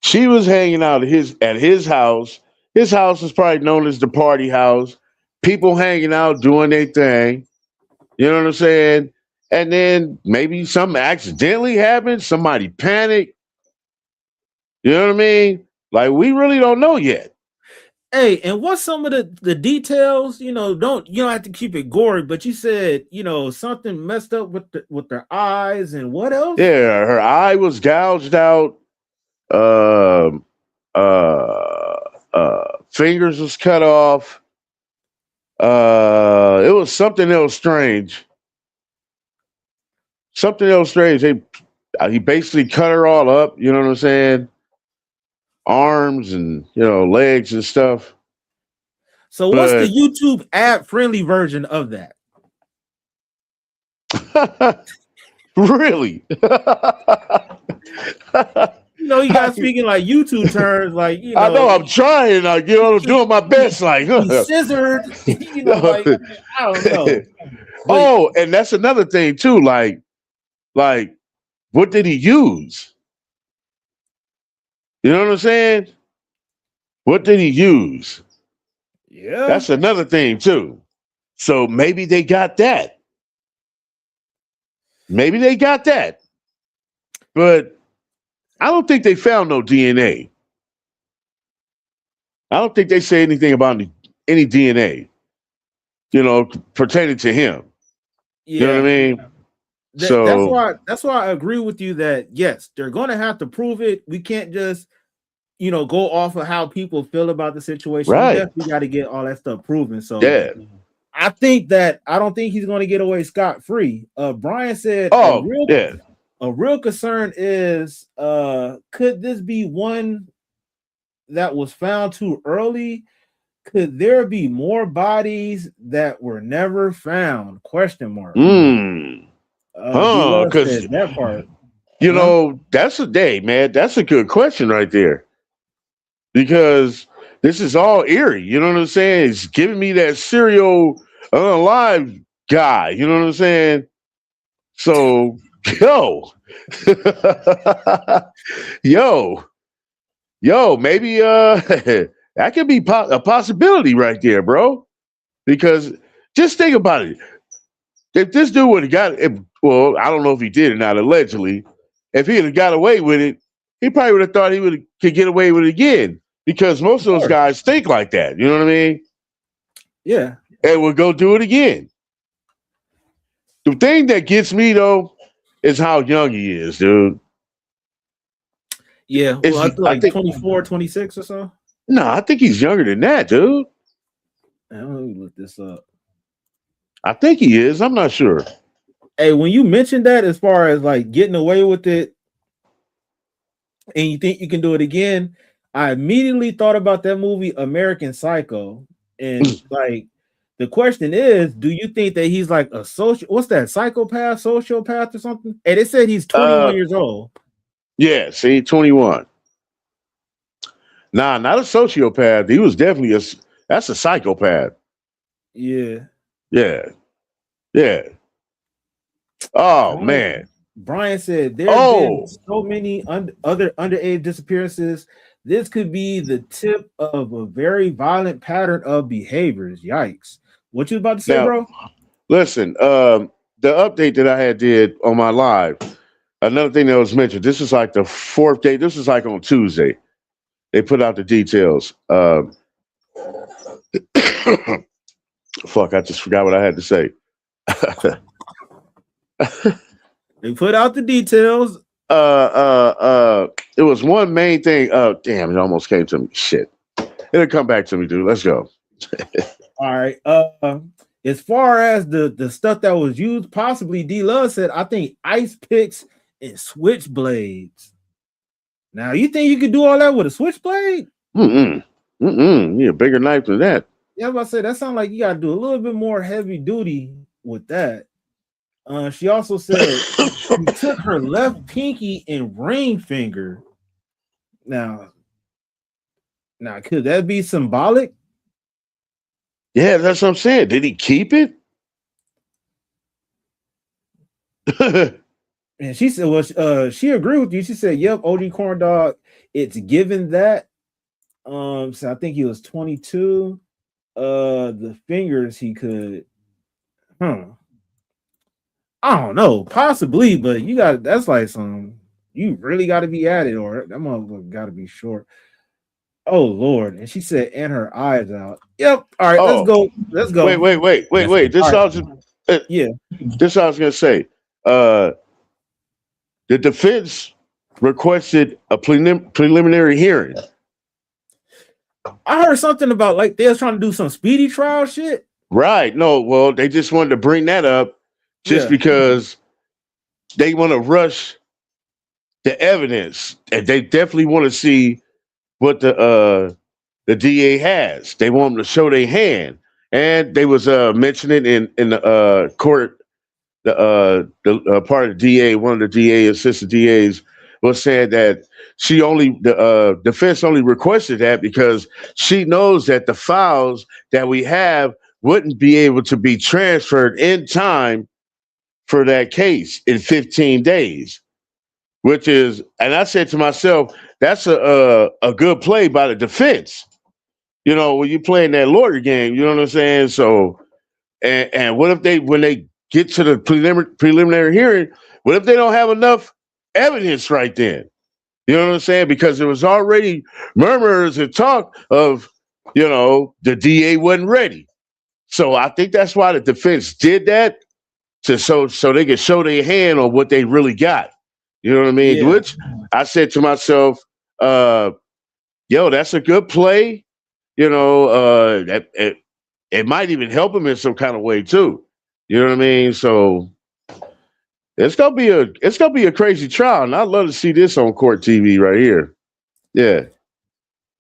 She was hanging out at his house. His house is probably known as the party house. People hanging out, doing their thing. You know what I'm saying? And then maybe something accidentally happened. Somebody panicked. You know what I mean? Like, we really don't know yet. Hey, and what's some of the details? You don't have to keep it gory, but you said, something messed up with their eyes, and what else? Yeah, her eye was gouged out. Fingers was cut off. It was something else strange. He basically cut her all up. You know what I'm saying? Arms and legs and stuff. So what's the YouTube ad friendly version of that? Really? You guys speaking like YouTube terms, like I know I'm trying. I'm doing my best. Like scissored. I don't know. Oh, and that's another thing too. Like, what did he use? You know what I'm saying? What did he use? Yeah. That's another thing too. So maybe they got that. Maybe they got that. But I don't think they found no DNA. I don't think they say anything about any DNA, pertaining to him. Yeah. You know what I mean? That's why I agree with you that yes, they're gonna have to prove it. We can't just go off of how people feel about the situation. Right. We definitely got to get all that stuff proven. So yeah. I don't think he's going to get away scot-free. Brian said Oh, a real concern is could this be one that was found too early? Could there be more bodies that were never found? Question mark. Because that part. That's a good question right there. Because this is all eerie, you know what I'm saying? It's giving me that serial unalive guy, you know what I'm saying? So, maybe that could be a possibility right there, bro. Because just think about it. If this dude would have I don't know if he did or not, allegedly. If he had got away with it, he probably would have thought could get away with it again. Because most of those guys think like that. You know what I mean? Yeah. And we'll go do it again. The thing that gets me, though, is how young he is, dude. Yeah. Well, I think 24, 26 or so. No, I think he's younger than that, dude. Let me look this up. I think he is. I'm not sure. Hey, when you mentioned that as far as like getting away with it and you think you can do it again, I immediately thought about that movie American Psycho. And like the question is, do you think that he's like a psychopath, sociopath or something? And it said he's 21 years old. Yeah, see, 21. Nah, not a sociopath. He was definitely that's a psychopath. Yeah. Yeah. Yeah. Oh, man. Brian said there have been so many other underage disappearances. This could be the tip of a very violent pattern of behaviors. Yikes. What you about to say, bro? Listen, the update that I did on my live, another thing that was mentioned, this is like the fourth day. This is like on Tuesday. They put out the details. Fuck, I just forgot what I had to say. They put out the details. It was one main thing. Damn, it almost came to me. Shit. It'll come back to me, dude. Let's go. All right. As far as the stuff that was used, possibly D-Love said, I think ice picks and switchblades. Now, you think you could do all that with a switchblade? You need a bigger knife than that. Yeah, I was about to say, that sounds like you got to do a little bit more heavy duty with that. She also said she took her left pinky and ring finger. Now, could that be symbolic? Yeah, that's what I'm saying. Did he keep it? And she said, well, she agreed with you. She said, yep, OG Corn Dog, it's given that. So I think he was 22. The fingers he could, I don't know, possibly, but that's like you really got to be at it, or that motherfucker got to be short. Oh Lord. And she said, and her eyes out. Yep. All right, let's go. Wait. This is what I was gonna say. The defense requested a preliminary hearing. I heard something about like they was trying to do some speedy trial shit. Right. No, well, they just wanted to bring that up just because they want to rush the evidence. And they definitely want to see what the DA has. They want them to show their hand. And they was mentioning in the court, the part of the DA, one of the DA assistant DAs was saying that the defense only requested that because she knows that the files that we have wouldn't be able to be transferred in time for that case in 15 days, which is, and I said to myself, that's a good play by the defense. You know, when you're playing that lawyer game, you know what I'm saying? So, and what if when they get to the preliminary hearing, what if they don't have enough evidence right then? You know what I'm saying? Because there was already murmurs and talk of, you know, the DA wasn't ready. So I think that's why the defense did that, so they could show their hand on what they really got. You know what I mean? Yeah. Which I said to myself, yo, that's a good play. You know, it might even help him in some kind of way too. You know what I mean? So it's gonna be a crazy trial, and I'd love to see this on court TV right here. Yeah.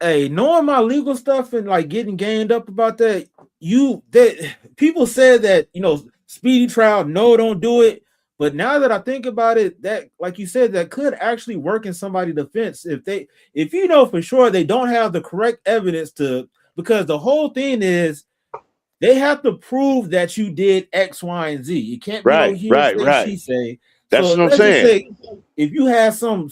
Hey, knowing my legal stuff and like getting gained up about that, people said that, you know, speedy trial, no, don't do it. But now that I think about it, that, like you said, that could actually work in somebody's defense if you know for sure they don't have the correct evidence because the whole thing is they have to prove that you did X, Y, and Z. It can't be no hearsay, she say. That's so what I'm saying. If you have some,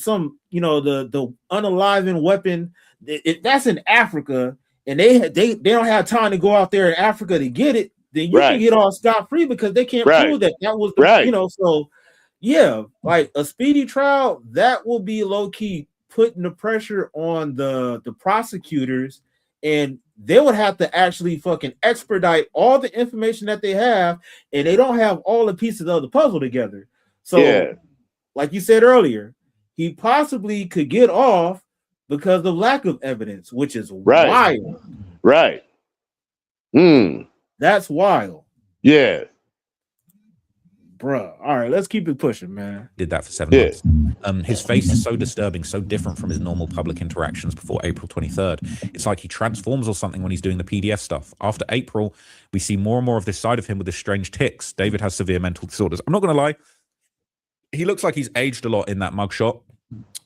you know, the unaliving weapon, if that's in Africa and they don't have time to go out there in Africa to get it, then you can get all scot-free because they can't prove that was the, you know. So yeah, like a speedy trial, that will be low-key putting the pressure on the prosecutors, and they would have to actually fucking expedite all the information that they have, and they don't have all the pieces of the puzzle together. So like you said earlier, he possibly could get off because of lack of evidence, which is wild. Right. That's wild. Yeah. Bruh. All right, let's keep it pushing, man. Did that for 7 months. His face is so disturbing, so different from his normal public interactions before April 23rd. It's like he transforms or something when he's doing the PDF stuff. After April, we see more and more of this side of him with his strange tics. David has severe mental disorders. I'm not going to lie. He looks like he's aged a lot in that mugshot.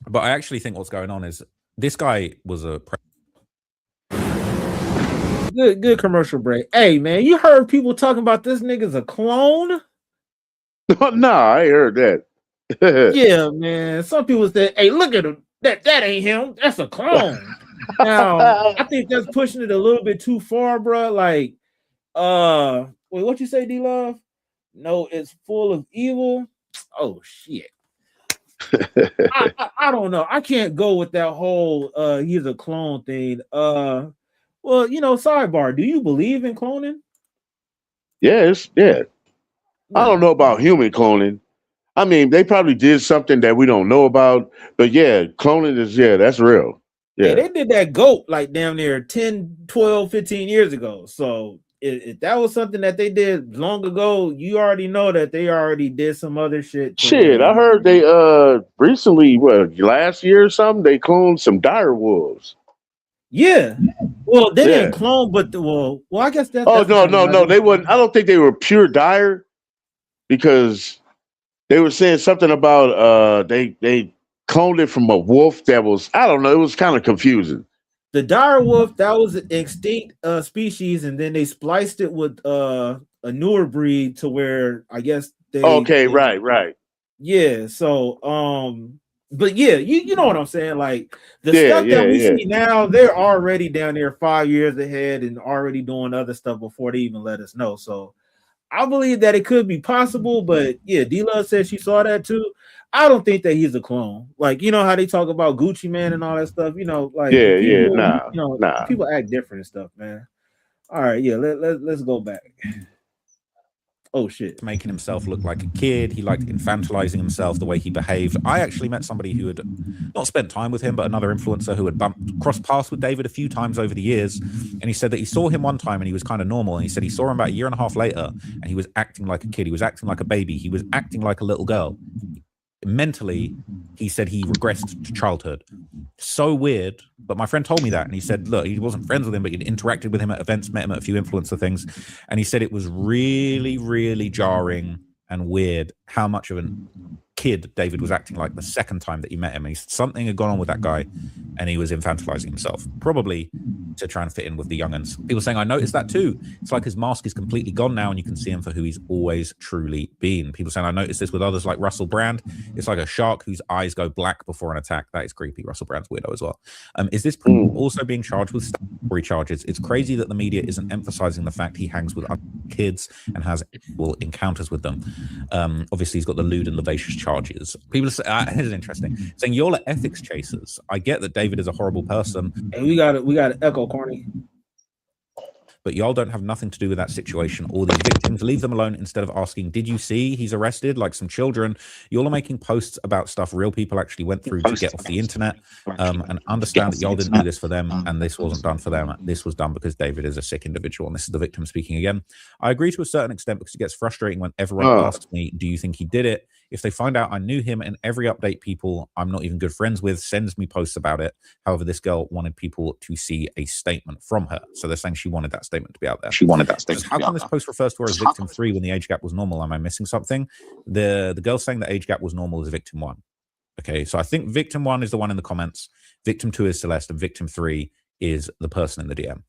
But I actually think what's going on is this guy was a... Good commercial break. Hey, man, you heard people talking about this nigga's a clone? Nah, I heard that. Yeah, man. Some people said, hey, look at him. That ain't him. That's a clone. Now, I think that's pushing it a little bit too far, bro. Like, wait, what you say, D-Love? No, it's full of evil. Oh, shit. I don't know. I can't go with that whole he's a clone thing. Well, you know, sidebar, do you believe in cloning? Yes, yeah. I don't know about human cloning. I mean, they probably did something that we don't know about, but yeah, cloning is, that's real. Yeah, they did that goat like damn near 10, 12, 15 years ago. So if that was something that they did long ago, you already know that they already did some other shit. Shit, I heard they recently, last year or something, they cloned some dire wolves. Yeah. Well, they didn't clone, but well, I guess that's... Oh, no, they wouldn't. I don't think they were pure dire, because they were saying something about they cloned it from a wolf that was, I don't know, it was kind of confusing. The dire wolf, that was an extinct species, and then they spliced it with a newer breed to where I guess they... Okay, right. Yeah, so but yeah, you know what I'm saying? Like the stuff that we see now, they're already down there 5 years ahead and already doing other stuff before they even let us know. So I believe that it could be possible, but yeah, D-Love said she saw that too. I don't think that he's a clone. Like, you know how they talk about Gucci Man and all that stuff, you know, like people act different and stuff, man. All right, yeah, let's go back. Oh shit. Making himself look like a kid. He liked infantilizing himself, the way he behaved. I actually met somebody who had not spent time with him, but another influencer who had crossed paths with David a few times over the years. And he said that he saw him one time and he was kind of normal. And he said he saw him about a year and a half later and he was acting like a kid. He was acting like a baby. He was acting like a little girl. Mentally, he said he regressed to childhood. So weird. But my friend told me that, and he said, look, he wasn't friends with him, but he'd interacted with him at events, met him at a few influencer things, and he said it was really, really jarring and weird how much of an kid David was acting like the second time that he met him. And something had gone on with that guy, and he was infantilizing himself, probably to try and fit in with the young'uns. People saying, I noticed that too. It's like his mask is completely gone now, and you can see him for who he's always truly been. People saying, I noticed this with others like Russell Brand. It's like a shark whose eyes go black before an attack. That is creepy. Russell Brand's weirdo as well. Is this also being charged with story charges? It's crazy that the media isn't emphasizing the fact he hangs with kids and has encounters with them. Obviously, he's got the lewd and lascivious charges. People say, here's interesting, saying you're like ethics chasers. I get that David is a horrible person. And we got to echo corny. But y'all don't have nothing to do with that situation or these victims. Leave them alone instead of asking, did you see he's arrested? Like some children. Y'all are making posts about stuff real people actually went through to get off the internet, and understand that y'all didn't do this for them, and this wasn't done for them. This was done because David is a sick individual, and this is the victim speaking again. I agree to a certain extent because it gets frustrating when everyone asks me, do you think he did it? If they find out I knew him, and every update people I'm not even good friends with sends me posts about it. However, this girl wanted people to see a statement from her. So they're saying she wanted that statement to be out there. She wanted that statement. How come this post refers to her as victim 3 when the age gap was normal? Am I missing something? The girl saying the age gap was normal is victim 1. Okay, so I think victim 1 is the one in the comments. Victim 2 is Celeste, and victim 3 is the person in the DM.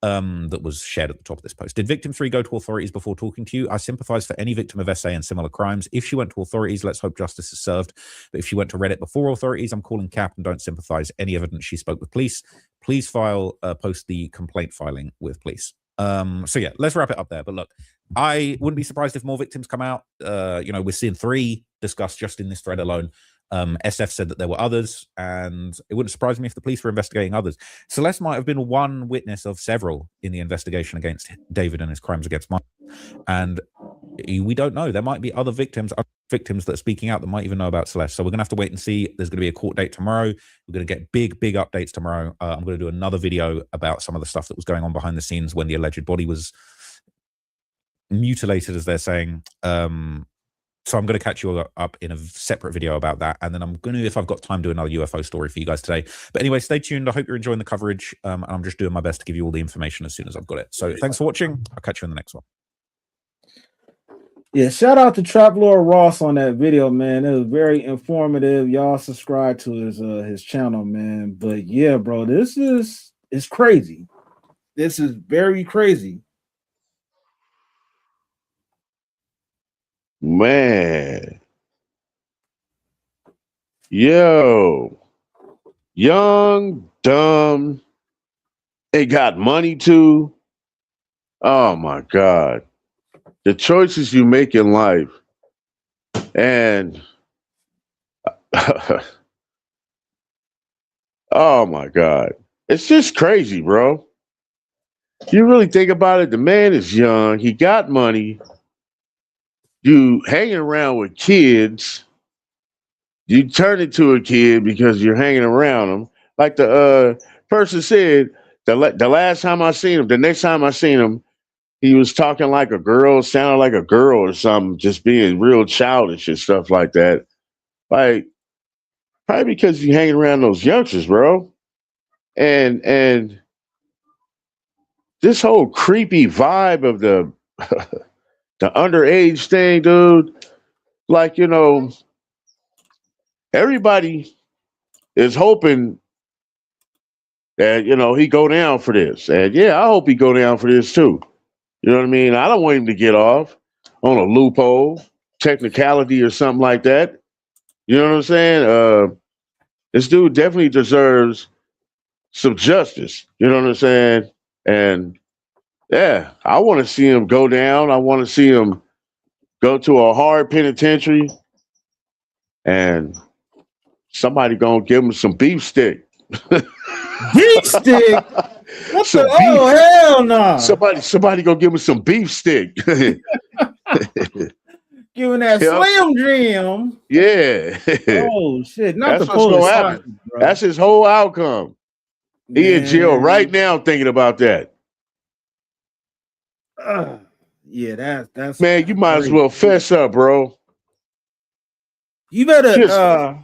That was shared at the top of this post. Did victim 3 go to authorities before talking to you? I sympathize for any victim of SA and similar crimes. If she went to authorities, let's hope justice is served. But if she went to Reddit before authorities, I'm calling cap and don't sympathize. Any evidence she spoke with police, please post the complaint filing with police. So yeah, let's wrap it up there. But look, I wouldn't be surprised if more victims come out. We're seeing 3 discussed just in this thread alone. SF said that there were others, and it wouldn't surprise me if the police were investigating others. Celeste might have been one witness of several in the investigation against David and his crimes against Mike. And we don't know. There might be other victims that are speaking out that might even know about Celeste. So we're going to have to wait and see. There's going to be a court date tomorrow. We're going to get big updates tomorrow. I'm going to do another video about some of the stuff that was going on behind the scenes when the alleged body was mutilated, as they're saying. So I'm going to catch you up in a separate video about that. And then I'm going to, if I've got time, do another UFO story for you guys today. But anyway, stay tuned. I hope you're enjoying the coverage. And I'm just doing my best to give you all the information as soon as I've got it. So thanks for watching. I'll catch you in the next one. Yeah, shout out to Trap Lord Ross on that video, man. It was very informative. Y'all subscribe to his channel, man. But yeah, bro, it's crazy. This is very crazy. Man, yo, young, dumb, they got money too. Oh my God. The choices you make in life, and oh my God, it's just crazy, bro. You really think about it, the man is young, he got money. You hanging around with kids, you turn into a kid because you're hanging around them. Like the person said, the last time I seen him, the next time I seen him, he was talking like a girl, sounded like a girl or something, just being real childish and stuff like that. Like, probably because you hanging around those youngsters, bro. And this whole creepy vibe of the the underage thing, dude, like, everybody is hoping that, he go down for this. And yeah, I hope he go down for this too. You know what I mean? I don't want him to get off on a loophole, technicality or something like that. You know what I'm saying? This dude definitely deserves some justice. You know what I'm saying? And yeah, I want to see him go down. I want to see him go to a hard penitentiary, and somebody gonna give him some beef stick. Beef stick? What the? Oh, hell no! Somebody gonna give him some beef stick. Giving that Slim Jim. Yeah. Oh shit! Not That's the what's gonna happen. That's his whole outcome. Man. He in jail right now thinking about that. Yeah, that's man. You might as well fess up, bro. You better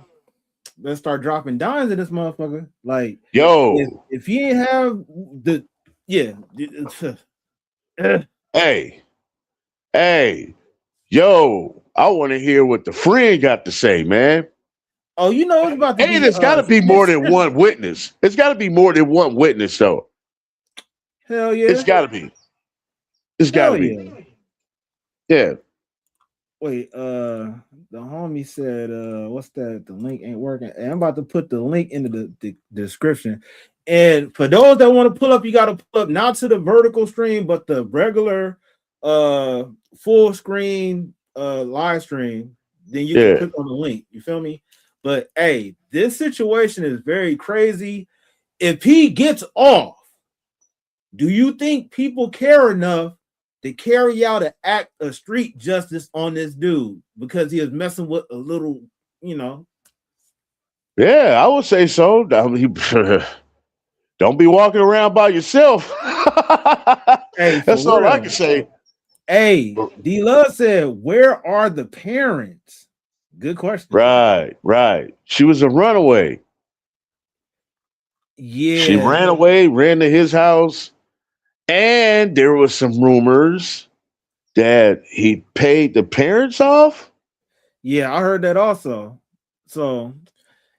let's start dropping dimes in this motherfucker. Like, yo, if he ain't have the hey, Yo, I want to hear what the friend got to say, man. Oh, you know it's about to Hey, be there's got to be more than one witness. It's got to be more than one witness, though. Hell yeah. It's got to be. It's got to be. Yeah. Wait, the homie said, what's that? The link ain't working. And I'm about to put the link into the description. And for those that want to pull up, you got to pull up not to the vertical stream, but the regular full screen live stream. Then you can click on the link. You feel me? But hey, this situation is very crazy. If he gets off, do you think people care enough to carry out an act of street justice on this dude because he was messing with a little, you know? Yeah, I would say so. Don't be walking around by yourself. Hey, that's all I can say. Hey, D Love said, "Where are the parents?" Good question. Right. She was a runaway. Yeah, she ran away, ran to his house, and there was some rumors that he paid the parents off. Yeah, I heard that also. So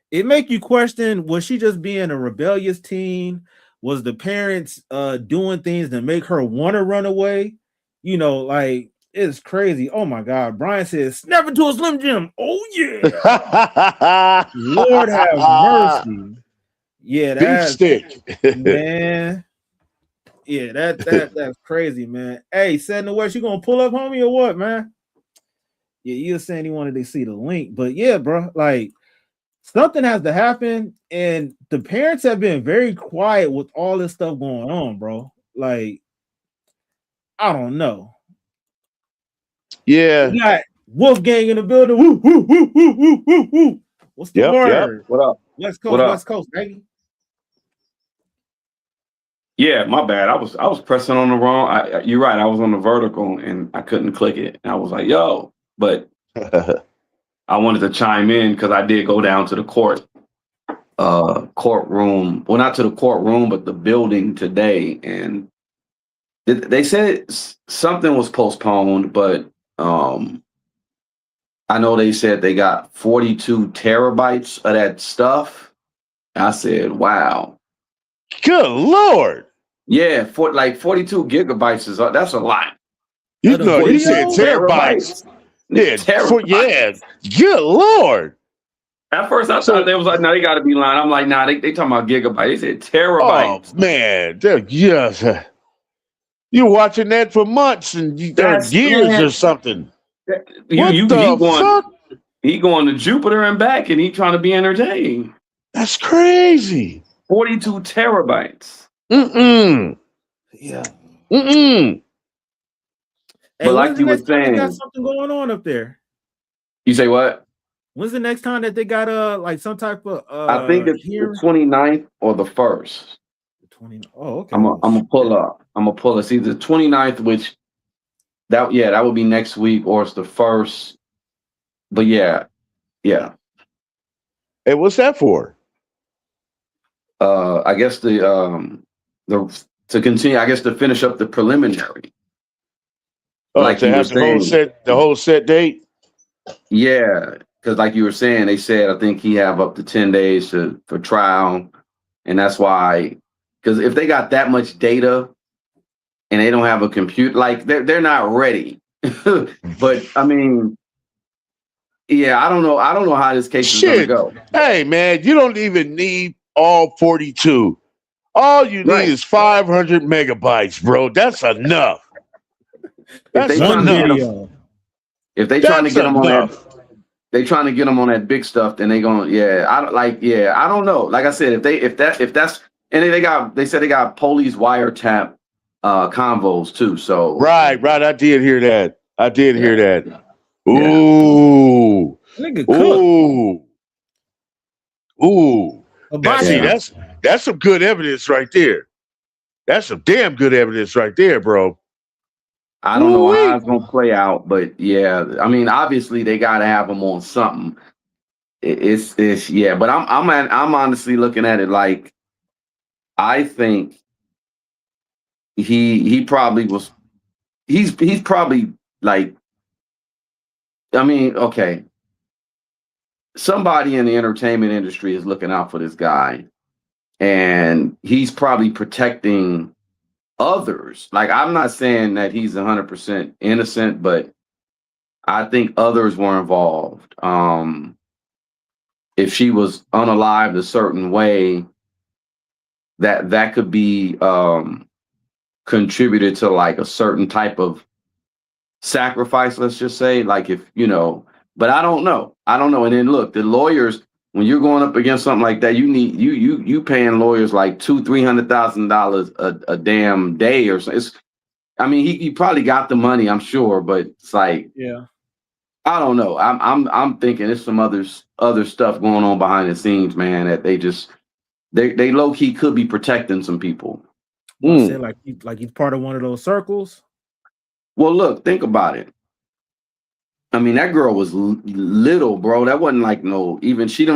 it make you question: was she just being a rebellious teen? Was the parents doing things to make her want to run away? You know, like it's crazy. Oh my God. Brian says, snap into a Slim Jim. Oh yeah. Lord have mercy. Yeah, that's stick. man. Yeah, that's crazy, man. Hey, setting the West, you gonna pull up, homie, or what, man? Yeah, you were saying he wanted to see the link, but yeah, bro, like something has to happen, and the parents have been very quiet with all this stuff going on, bro. Like, I don't know. Yeah, we got Wolfgang in the building. Woo, woo, woo, woo, woo, woo, woo. What's the word? Yep. What up? West Coast, West Coast, baby. Yeah, my bad. I was pressing on the wrong. You're right. I was on the vertical and I couldn't click it. And I was like, yo, but I wanted to chime in because I did go down to the courtroom. Well, not to the courtroom, but the building today. And they said something was postponed, but I know they said they got 42 terabytes of that stuff. I said, wow. Good Lord. Yeah, for like 42 gigabytes that's a lot. You know, you said terabytes. Yeah, terabytes. Good Lord. At first, I thought they was like, no, they got to be lying. I'm like, nah, they talking about gigabytes. They said terabytes. Oh, man. Yes. You're watching that for months and years or something. He going to Jupiter and back, and he trying to be entertained. That's crazy. 42 terabytes. Yeah. But like you were saying, they got something going on up there. You say what? When's the next time that they got like some type of I think it's the 29th or the 1st. The 20. Oh, okay. I'm gonna pull up. It's either the 29th, which that would be next week, or it's the 1st. But yeah. Hey, what's that for? I guess to continue. I guess to finish up the preliminary. Oh, like to have the whole set date. Yeah, because like you were saying, they said I think he have up to 10 days for trial, and that's why. Because if they got that much data, and they don't have a computer, like they're not ready. But I mean, yeah, I don't know how this case is gonna go. Hey man, you don't even need all 42. All you need is 500 megabytes, bro. That's enough. That's one video. If they trying to get them on that, they trying to get them on that big stuff, then they going, I don't know. Like I said, if that's and they said they got police wiretap convos too. So right. I did hear that. Hear that. Ooh. Ooh. That's some good evidence right there. That's some damn good evidence right there, bro. I don't know how it's gonna play out, but yeah, I mean, obviously they gotta have them on something. It's but I'm honestly looking at it like I think he probably was he's probably like I mean, okay, somebody in the entertainment industry is looking out for this guy, and he's probably protecting others. Like, I'm not saying that he's 100% innocent, but I think others were involved. If she was unalived a certain way, that could be contributed to like a certain type of sacrifice, let's just say. Like, if but I don't know. And then look, the lawyers, when you're going up against something like that, you need you paying lawyers like $200,000-300,000 a damn day or so. I mean, he probably got the money, I'm sure, but it's like, Yeah. I don't know. I'm thinking there's some other stuff going on behind the scenes, man, that they low key could be protecting some people. I say like he's part of one of those circles. Well, look, think about it. I mean, that girl was little, bro. That wasn't like she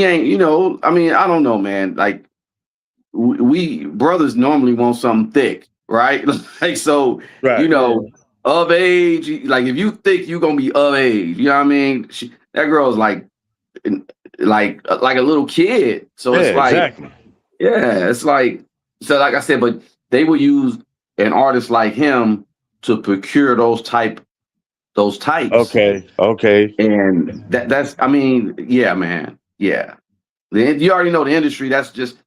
ain't, I mean, I don't know, man. Like, we brothers normally want something thick, right? Like, so, Right. of age, like if you think you're gonna be of age, you know what I mean? That girl's like a little kid. So it's like, exactly. yeah, it's like, so like I said, but they would use an artist like him to procure those types. Okay. And that's, I mean, yeah, man. Yeah. You already know the industry. That's just,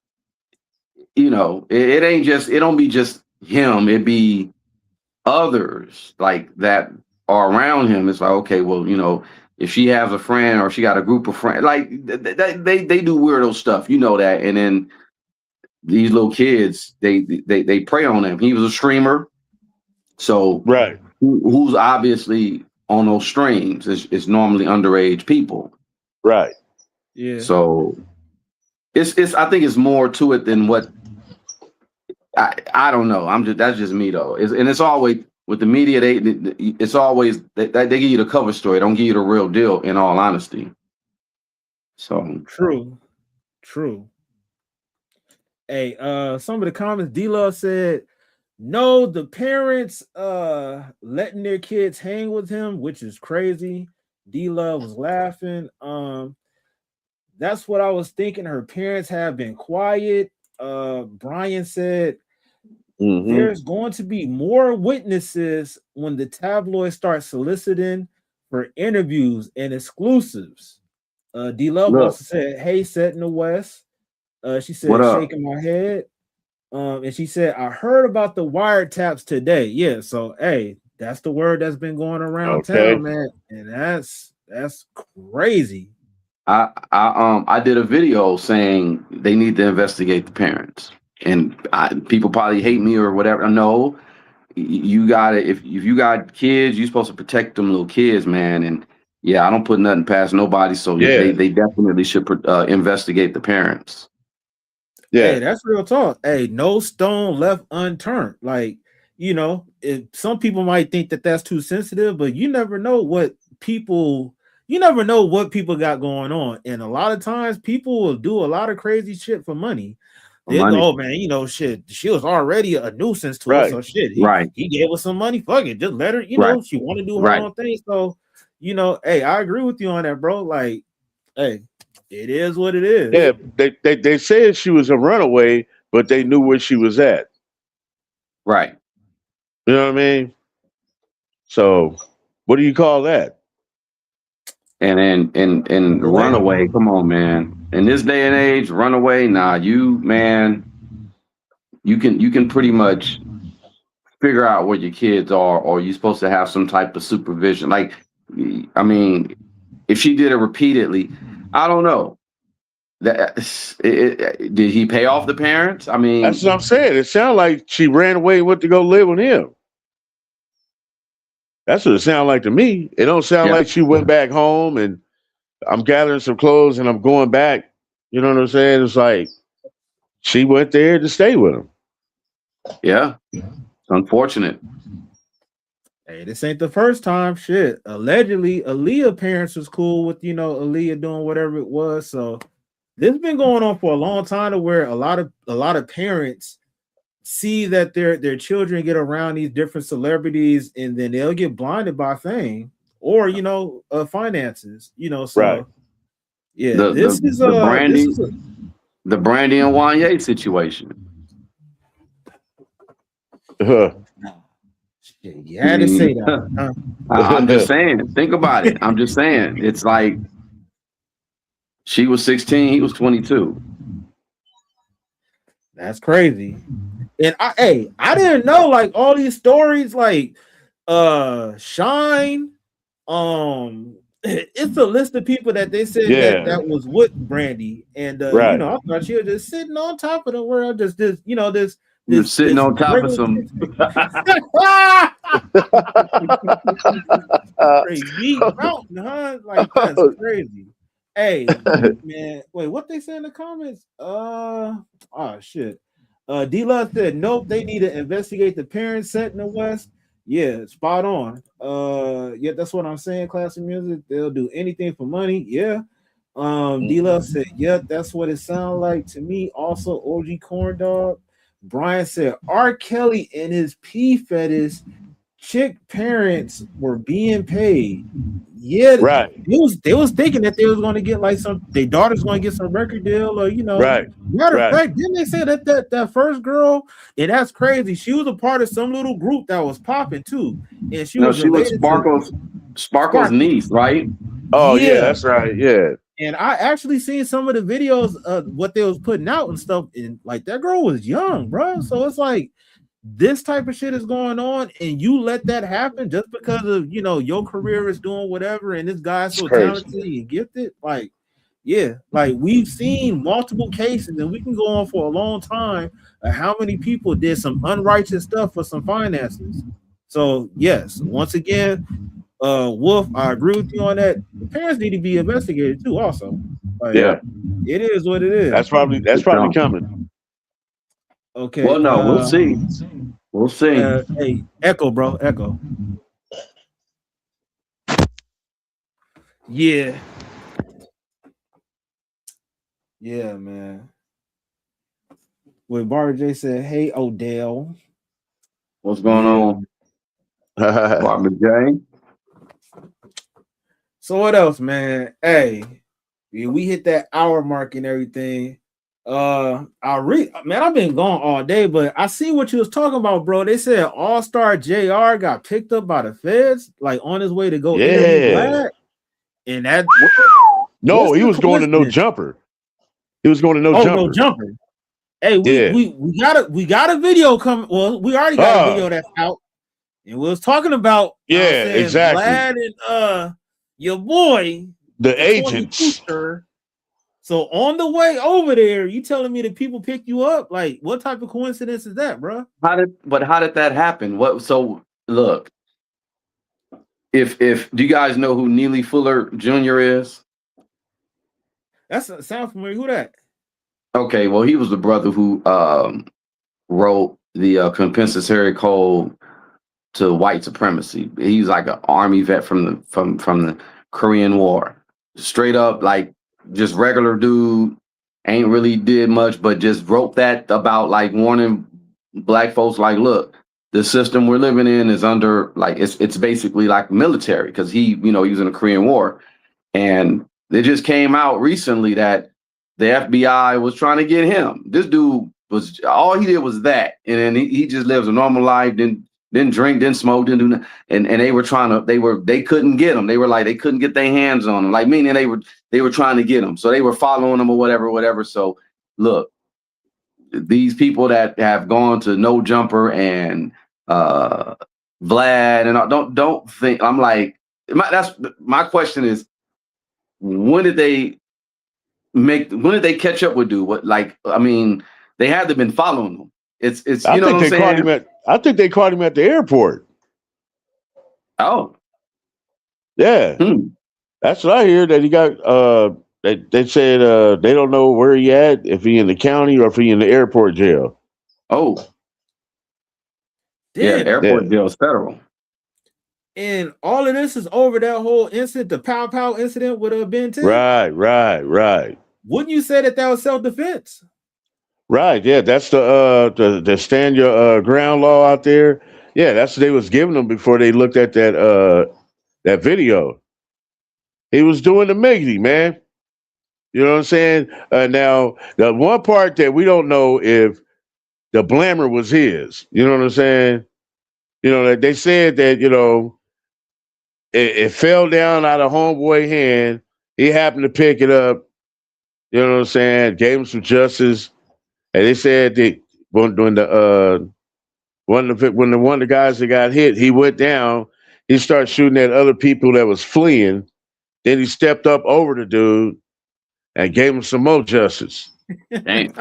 it ain't just, it don't be just him. It be others like that are around him. It's like, okay, well, if she has a friend or she got a group of friends, like they do weirdo stuff, that. And then these little kids, they prey on him. He was a streamer. So Right. who's obviously on those streams is normally underage people. Right. Yeah. So it's I think it's more to it than what I don't know. That's just me though. It's always with the media. It's always they give you the cover story. Don't give you the real deal. In all honesty. So true. Hey, some of the comments. D-Love said, no, the parents letting their kids hang with him, which is crazy. D-Love was laughing. That's what I was thinking. Her parents have been quiet. Brian said, there's going to be more witnesses when the tabloids start soliciting for interviews and exclusives. D-Love also said, hey, Set in the West. She said, shaking my head. And she said, I heard about the wiretaps today. Yeah, so hey, that's the word that's been going around town, man. And that's crazy. I did a video saying they need to investigate the parents. And people probably hate me or whatever. No, you got it. If you got kids, you're supposed to protect them little kids, man. And yeah, I don't put nothing past nobody. So they definitely should investigate the parents. Yeah, hey, that's real talk. Hey, no stone left unturned. Like, some people might think that that's too sensitive, but you never know what people got going on. And a lot of times people will do a lot of crazy shit for money. They'll go, oh, man, shit, she was already a nuisance to us. So shit, he gave us some money. Fuck it. Just let her, she want to do her own thing. So, hey, I agree with you on that, bro. Like, hey, it is what it is. Yeah, they said she was a runaway, but they knew where she was at. Right. You know what I mean? So, what do you call that? And runaway, come on, man. In this day and age, runaway, nah, you can pretty much figure out where your kids are, or you're supposed to have some type of supervision. Like, I mean, if she did it repeatedly, I don't know. Did he pay off the parents? I mean, that's what I'm saying. It sounded like she ran away and went to go live with him. That's what it sounded like to me. It don't sound like she went back home and I'm gathering some clothes and I'm going back. You know what I'm saying? It's like she went there to stay with him. Yeah. It's unfortunate. Hey, this ain't the first time. Shit. Allegedly, Aaliyah parents was cool with, Aaliyah doing whatever it was. So this has been going on for a long time, to where a lot of parents see that their children get around these different celebrities, and then they'll get blinded by fame, or finances. So Right. yeah, The this is the this Brandy is the Brandy and Wanye situation. shit, you had to say that one, huh? I'm just saying. Think about it. I'm just saying. It's like she was 16, he was 22. That's crazy. And I didn't know like all these stories like Shine. It's a list of people that they said Yeah. that was with Brandy, and Right. I thought she was just sitting on top of the world, just this You're sitting on top of some crazy mountain, huh? Like that's crazy. Hey, man, wait, what they say in the comments? Oh shit. D-Love said, nope, they need to investigate the parents set in the West. Yeah, spot on. Yeah, that's what I'm saying. Classic music, they'll do anything for money. Yeah. D-Love said, yeah, that's what it sounds like to me. Also, OG Corn Dog. Brian said, R. Kelly and his P fetish chick parents were being paid. Yeah, Right. they was thinking that they was going to get like their daughter's going to get some record deal, or Right. Matter of Right. fact, didn't they say that first girl? And that's crazy. She was a part of some little group that was popping too, and she was Sparkle's niece, right? Oh yeah, that's right. Yeah. And I actually seen some of the videos of what they was putting out and stuff, and like that girl was young, bro. So it's like this type of shit is going on, and you let that happen just because of your career is doing whatever, and this guy's so talented and gifted. Like, yeah, like we've seen multiple cases, and we can go on for a long time of how many people did some unrighteous stuff for some finances. So yes, once again, Wolf, I agree with you on that. The parents need to be investigated too, also. Like, yeah, it is what it is. That's probably coming. Okay. Well, no, we'll see. We'll see. Hey, Echo, bro, Echo. Yeah. Yeah, man. When Barbara J said, "Hey, Odell, what's going on, Barbara J?" So what else, man? Hey, we hit that hour mark and everything. Man, I've been gone all day, but I see what you was talking about, bro. They said All-Star JR got picked up by the feds, like on his way to go interview Vlad. And that no, he was going to No Jumper. He was going to No Jumper. No Jumper. Hey, we got a video coming. Well, we already got a video that's out, and we was talking about exactly Vlad and your boy, the agents. So on the way over there, you telling me that people pick you up? Like, what type of coincidence is that, bro? How did that happen? What? So look, if do you guys know who Neely Fuller Jr. is? That sounds familiar. Who that? Okay, well, he was the brother who wrote the compensatory code to white supremacy. He's like an army vet from the Korean War. Straight up, like just regular dude, ain't really did much, but just wrote that about like warning black folks, like, look, the system we're living in is under like it's basically like military, because he was in the Korean War, and it just came out recently that the FBI was trying to get him. This dude was all he did was that, and then he just lives a normal life, didn't drink, didn't smoke, didn't do nothing. And they were trying to, they couldn't get him. They were like, they couldn't get their hands on him. Like, meaning they were trying to get him. So they were following him or whatever. So look, these people that have gone to No Jumper and Vlad and don't think, I'm like, my question is, when did they catch up with dude? What, like, I mean, they had to have been following him. It's I think they caught him at the airport. Oh. Yeah. That's what I hear, that he got they said they don't know where he at, if he in the county or if he in the airport jail. Oh. Yeah, airport jail is federal. And all of this is over that whole incident, the Pow Pow incident with Ben 10. Right. Wouldn't you say that was self-defense? Right, yeah, that's the stand your ground law out there. Yeah, that's what they was giving them before they looked at that that video. He was doing the Miggity, man. You know what I'm saying? Now, the one part that we don't know if the blammer was his. You know what I'm saying? You know, that they said that, you know, it fell down out of homeboy hand. He happened to pick it up. You know what I'm saying? Gave him some justice. And they said that when the one of the guys that got hit, he went down. He started shooting at other people that was fleeing. Then he stepped up over the dude and gave him some more justice. Damn.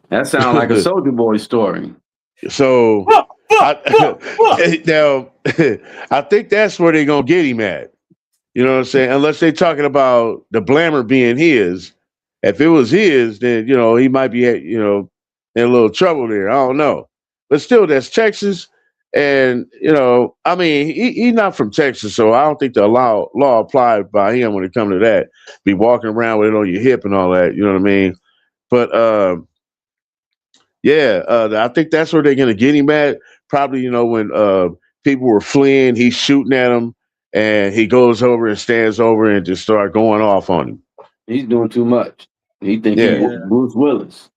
That sounds like a Soldier Boy story. So now I think that's where they're gonna get him at. You know what I'm saying? Unless they're talking about the blammer being his. If it was his, then you know he might be in a little trouble there. I don't know. But still, that's Texas. And you know, I mean, he's not from Texas, so I don't think the law applied by him when it comes to that. Be walking around with it on your hip and all that, you know what I mean? But I think that's where they're gonna get him at. Probably, you know, when people were fleeing, he's shooting at them, and he goes over and stands over and just start going off on him. He's doing too much. He thinks he's Bruce Willis.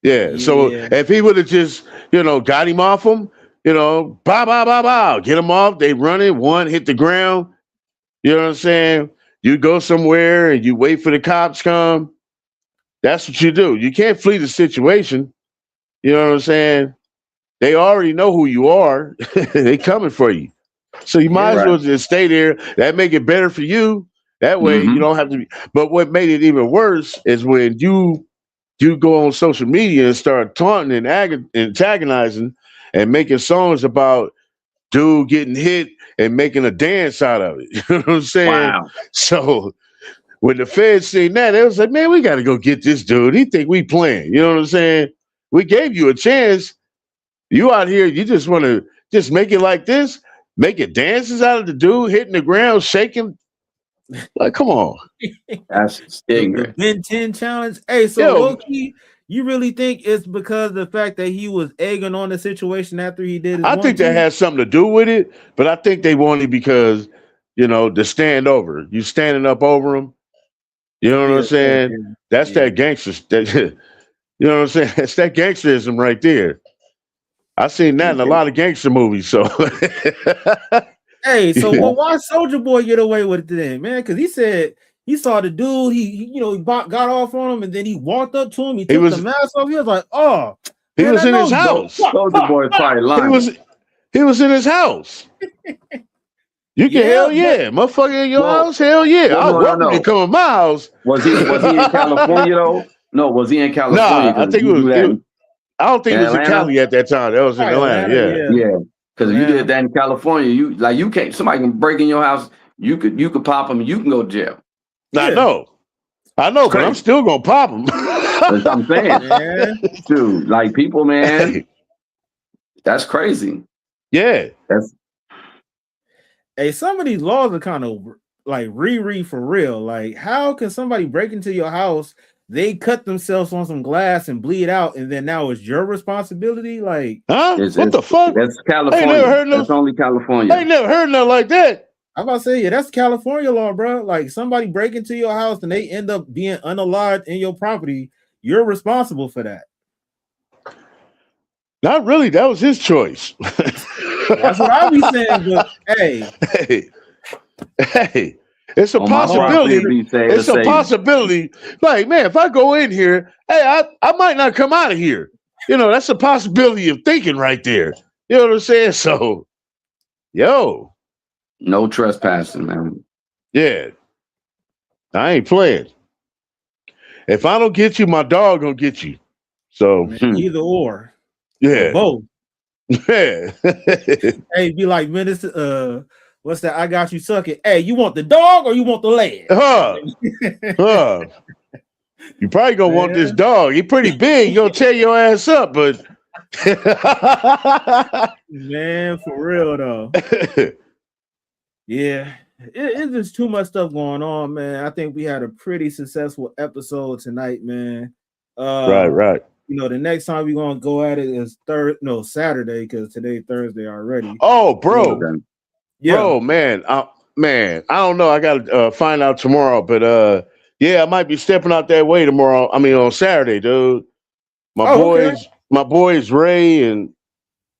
Yeah. So if he would have just, you know, got him off him, you know, bow, get him off. They run it, one hit the ground. You know what I'm saying? You go somewhere and you wait for the cops come. That's what you do. You can't flee the situation. You know what I'm saying? They already know who you are. They coming for you. So you might as well just stay there. That make it better for you. That way you don't have to be. But what made it even worse is when you go on social media and start taunting and antagonizing and making songs about dude getting hit and making a dance out of it. You know what I'm saying? Wow. So when the feds seen that, they was like, man, we got to go get this dude. He think we playing. You know what I'm saying? We gave you a chance. You out here, you just want to just make it like this, making dances out of the dude, hitting the ground, shaking. Like, come on. That's ignorant. Ben 10 challenge. Hey, so low-key, you really think it's because of the fact that he was egging on the situation after he did his I think that has something to do with it, but I think they want it because, you know, the stand over. You standing up over him. You know what I'm saying? Yeah. That's that gangster. You know what I'm saying? It's that gangsterism right there. I've seen that in a lot of gangster movies. So, hey, so why Soldier Boy get away with it then, man? Because he said he saw the dude, he got off on him, and then he walked up to him. He took the mask off. He was like, "Oh, he was in his house." Soldier Boy probably lying. He was in his house. You can hell yeah, motherfucker in your house, hell yeah. I welcome you to come in my house. Was he in California though? No, was he in California? Nah, I think it was. I don't think it was in Cali at that time. That was in Atlanta. Yeah. Because if you did that in California, you can't. Somebody can break in your house. You could pop them. You can go to jail. I know, but I'm still gonna pop them. That's what I'm saying, dude. Like people, man, that's crazy. Yeah, hey, some of these laws are kind of like Riri for real. Like, how can somebody break into your house? They cut themselves on some glass and bleed out, and then now it's your responsibility. Like, huh? What the fuck? That's California. I ain't never heard that's only California. I ain't never heard nothing like that. I'm about to say, that's California law, bro. Like, somebody break into your house and they end up being unalived in your property. You're responsible for that. Not really. That was his choice. That's what I be saying. But hey. It's a possibility. It's a possibility. Like, man, if I go in here, hey, I might not come out of here. You know, that's a possibility of thinking right there. You know what I'm saying? So, no trespassing, man. Yeah. I ain't playing. If I don't get you, my dog gonna get you. So either or. Yeah. Or both. Yeah. Hey, be like, Minister, what's that? I got you sucking. Hey, you want the dog or you want the leg? You probably gonna want this dog. He pretty big. He'll tear your ass up, but man, for real though. Yeah, it's just too much stuff going on, man. I think we had a pretty successful episode tonight, man. Right. You know, the next time we're gonna go at it is Saturday, because today's Thursday already. Oh, bro. Yeah. Bro, man, I don't know. I gotta find out tomorrow, but yeah, I might be stepping out that way tomorrow. I mean, on Saturday, dude. Oh, okay. My boys Ray and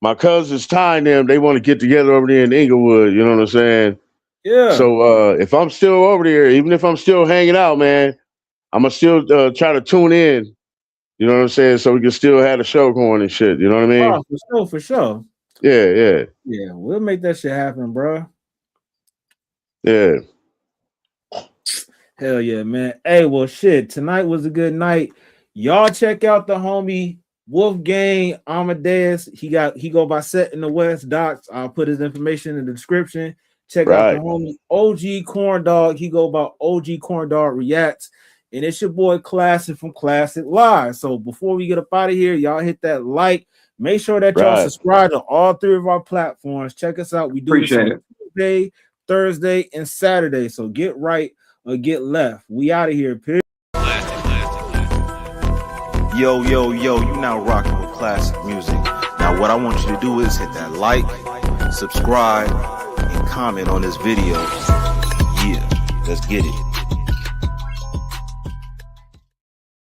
my cousins Ty and them, they want to get together over there in Inglewood. You know what I'm saying? Yeah. So if I'm still over there, even if I'm still hanging out, man, I'm gonna still try to tune in. You know what I'm saying? So we can still have the show going and shit. You know what I mean? Oh, for sure. Yeah. Yeah, we'll make that shit happen, bro. Yeah. Hell yeah, man. Hey, well, shit. Tonight was a good night. Y'all check out the homie Wolfgang Amadeus. He go by Set in the West Docs. I'll put his information in the description. Check out the homie OG Corn Dog. He go by OG Corn Dog Reacts. And it's your boy Klasic from Klasic Live. So before we get up out of here, y'all hit that like. Make sure that y'all subscribe to all 3 of our platforms. Check us out. We do this on Tuesday, Thursday, and Saturday. So get right or get left. We out of here. Peace. Yo, you now rocking with classic music. Now what I want you to do is hit that like, subscribe, and comment on this video. Yeah, let's get it.